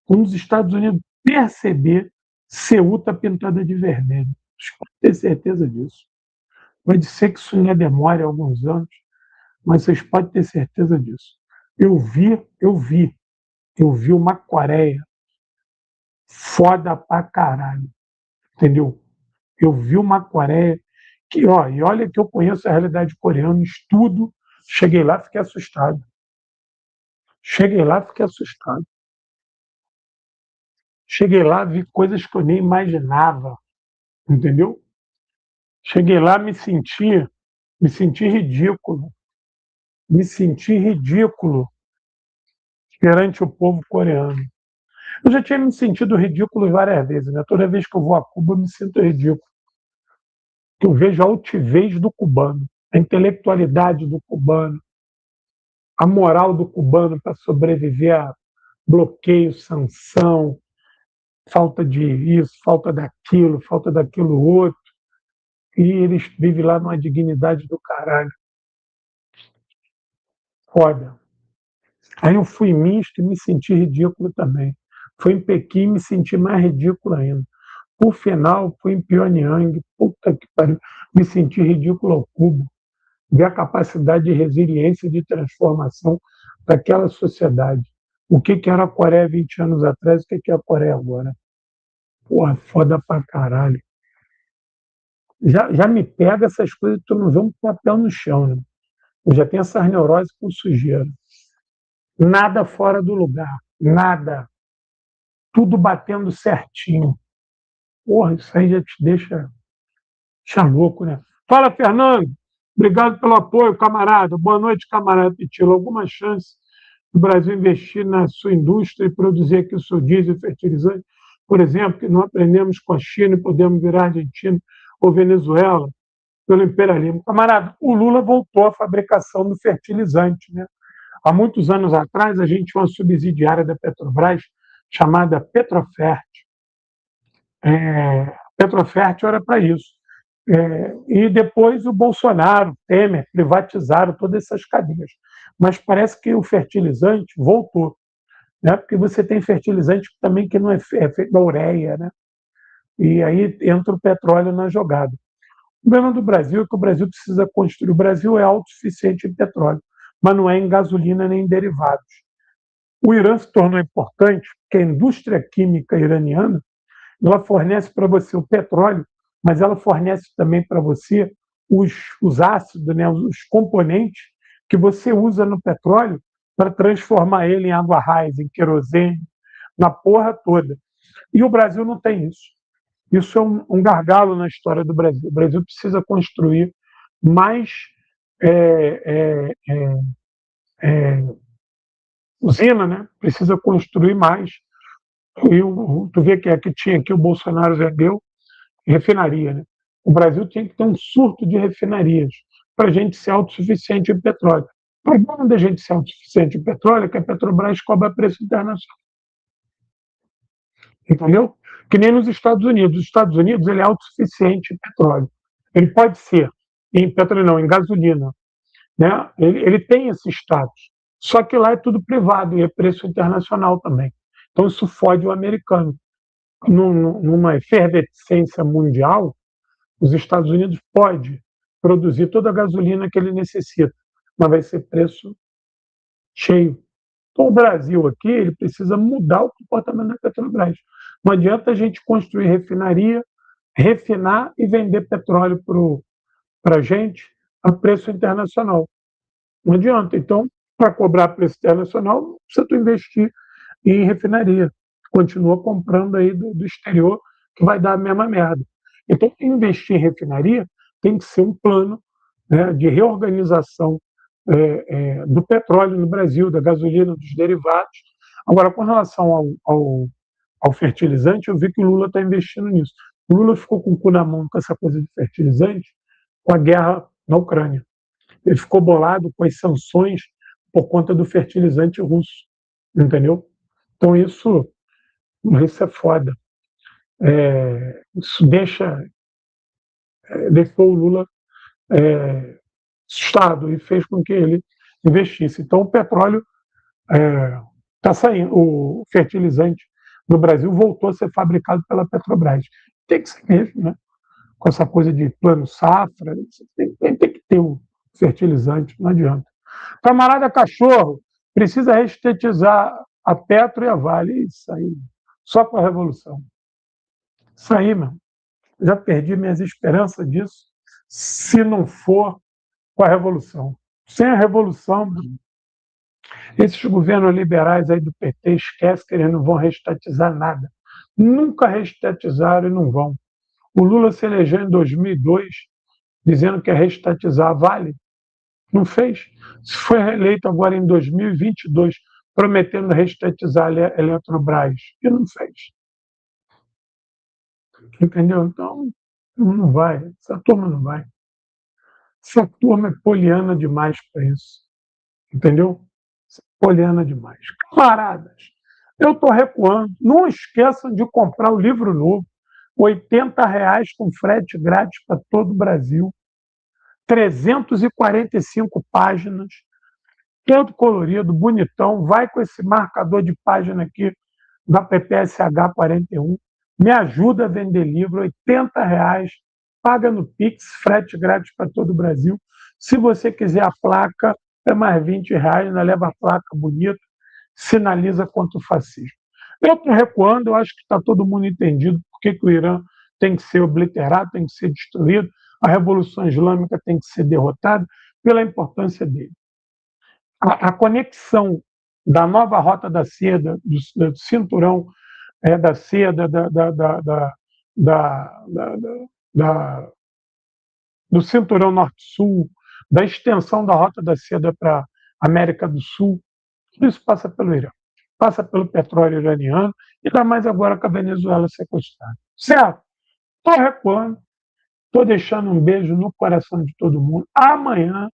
quando os Estados Unidos perceber, Seul está pintada de vermelho. Vocês podem ter certeza disso. Pode ser que isso ainda demore alguns anos, mas vocês podem ter certeza disso. Eu vi uma Coreia foda pra caralho, entendeu? Eu vi uma Coreia que, ó, e olha que eu conheço a realidade coreana, estudo, cheguei lá, fiquei assustado. Cheguei lá, fiquei assustado. Cheguei lá, vi coisas que eu nem imaginava, entendeu? Cheguei lá, me senti ridículo, me senti ridículo perante o povo coreano. Eu já tinha me sentido ridículo várias vezes, né? Toda vez que eu vou a Cuba, eu me sinto ridículo. Eu vejo a altivez do cubano, a intelectualidade do cubano, a moral do cubano para sobreviver a bloqueio, sanção, falta de isso, falta daquilo outro, e eles vivem lá numa dignidade do caralho. Foda. Aí eu fui misto e me senti ridículo também. Fui em Pequim e me senti mais ridículo ainda. Por final, fui em Pyongyang, puta que pariu, me senti ridículo ao cubo. Ver a capacidade de resiliência e de transformação daquela sociedade. O que era a Coreia 20 anos atrás, o que é a Coreia agora. Porra, foda pra caralho. Já me pega essas coisas, tu não vê um papel no chão, né? Eu já tenho essas neuroses com sujeira. Nada fora do lugar, nada. Tudo batendo certinho. Porra, isso aí já te deixa louco, né? Fala, Fernando. Obrigado pelo apoio, camarada. Boa noite, camarada Pitilo. Alguma chance do Brasil investir na sua indústria e produzir aqui o seu diesel e fertilizante? Por exemplo, que não aprendemos com a China e podemos virar Argentina ou Venezuela pelo imperialismo. Camarada, o Lula voltou à fabricação do fertilizante, né? Há muitos anos atrás, a gente tinha uma subsidiária da Petrobras chamada Petrofert. Petrofert era para isso. E depois o Bolsonaro, Temer, privatizaram todas essas cadeias. Mas parece que o fertilizante voltou, né? Porque você tem fertilizante também que não é feito da ureia, né? E aí entra o petróleo na jogada. O problema do Brasil é que o Brasil precisa construir. O Brasil é autossuficiente em petróleo, mas não é em gasolina nem em derivados. O Irã se tornou importante porque a indústria química iraniana ela fornece para você o petróleo, mas ela fornece também para você os ácidos, né, os componentes que você usa no petróleo para transformar ele em água raiz, em querosene, na porra toda. E o Brasil não tem isso. Isso é um gargalo na história do Brasil. O Brasil precisa construir mais usina, né? Precisa construir mais. E tu vê que é que tinha aqui o Bolsonaro vendeu refinaria, né? O Brasil tinha que ter um surto de refinarias para a gente ser autossuficiente em petróleo. O problema da gente ser autossuficiente em petróleo é que a Petrobras cobra preço internacional. Entendeu? Que nem nos Estados Unidos. Os Estados Unidos ele é autossuficiente em petróleo. Ele pode ser em petróleo, não, em gasolina. Né? Ele tem esse status. Só que lá é tudo privado e é preço internacional também. Então isso fode o americano. Numa efervescência mundial, os Estados Unidos pode produzir toda a gasolina que ele necessita, mas vai ser preço cheio. Então, o Brasil aqui ele precisa mudar o comportamento da Petrobras. Não adianta a gente construir refinaria, refinar e vender petróleo para a gente a preço internacional. Não adianta. Então, para cobrar preço internacional, precisa tu investir em refinaria. Continua comprando aí do exterior, que vai dar a mesma merda. Então, investir em refinaria tem que ser um plano, né, de reorganização do petróleo no Brasil, da gasolina, dos derivados. Agora, com relação ao fertilizante, eu vi que o Lula está investindo nisso. O Lula ficou com o cu na mão com essa coisa de fertilizante com a guerra na Ucrânia. Ele ficou bolado com as sanções por conta do fertilizante russo, entendeu? Então isso é foda. Isso deixou o Lula assustado e fez com que ele investisse. Então o petróleo está saindo, o fertilizante no Brasil voltou a ser fabricado pela Petrobras. Tem que ser mesmo, né? Com essa coisa de plano safra, tem que ter o fertilizante, não adianta. Camarada cachorro, precisa restetizar a Petro e a Vale. Isso aí, só com a Revolução. Isso aí, mano. Já perdi minhas esperanças disso, se não for com a Revolução. Sem a Revolução, esses governos liberais aí do PT, esquece que eles não vão restatizar nada. Nunca restatizaram e não vão. O Lula se elegeu em 2002 dizendo que ia restatizar a Vale. Não fez. Se foi reeleito agora em 2022 prometendo restatizar a Eletrobras e não fez. Entendeu? Então, não vai. Essa turma não vai. Essa turma é poliana demais para isso. Entendeu? Poliana demais. Camaradas, eu estou recuando. Não esqueçam de comprar o livro novo. R$ 80 com frete grátis para todo o Brasil. 345 páginas, todo colorido, bonitão. Vai com esse marcador de página aqui da PPSH 41. Me ajuda a vender livro, R$ 80. Paga no Pix, frete grátis para todo o Brasil. Se você quiser a placa, é mais R$ 20, ainda leva a placa bonita, sinaliza contra o fascismo. Eu estou recuando, eu acho que está todo mundo entendido por que o Irã tem que ser obliterado, tem que ser destruído, a Revolução Islâmica tem que ser derrotada, pela importância dele. A conexão da nova Rota da Seda, do cinturão da seda, da, da, do cinturão norte-sul, da extensão da Rota da Seda para a América do Sul, tudo isso passa pelo Irã, passa pelo petróleo iraniano, e ainda mais agora com a Venezuela sequestrada. Certo? Estou recuando, estou deixando um beijo no coração de todo mundo. Amanhã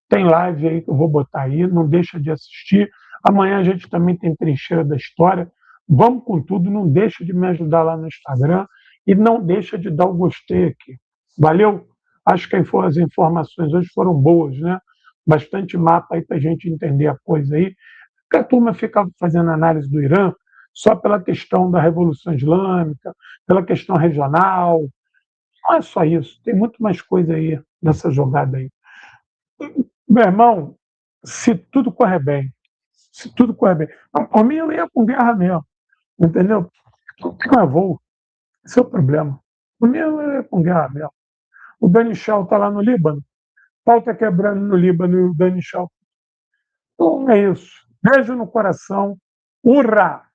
tem live aí que eu vou botar aí, não deixa de assistir. Amanhã a gente também tem Trincheira da História. Vamos com tudo, não deixa de me ajudar lá no Instagram e não deixa de dar o gostei aqui. Valeu? Acho que as informações hoje foram boas, né? Bastante mapa aí para a gente entender a coisa aí. Porque a turma ficava fazendo análise do Irã só pela questão da Revolução Islâmica, pela questão regional. Não é só isso, tem muito mais coisa aí nessa jogada aí. Meu irmão, se tudo correr bem, se tudo correr bem. Por mim, eu ia com guerra mesmo, entendeu? Não é voo, esse é o problema. Por mim, eu ia com guerra mesmo. O Dani Shaw está lá no Líbano, pau está quebrando no Líbano e o Dani Shaw. Então é isso. Beijo no coração. Urra!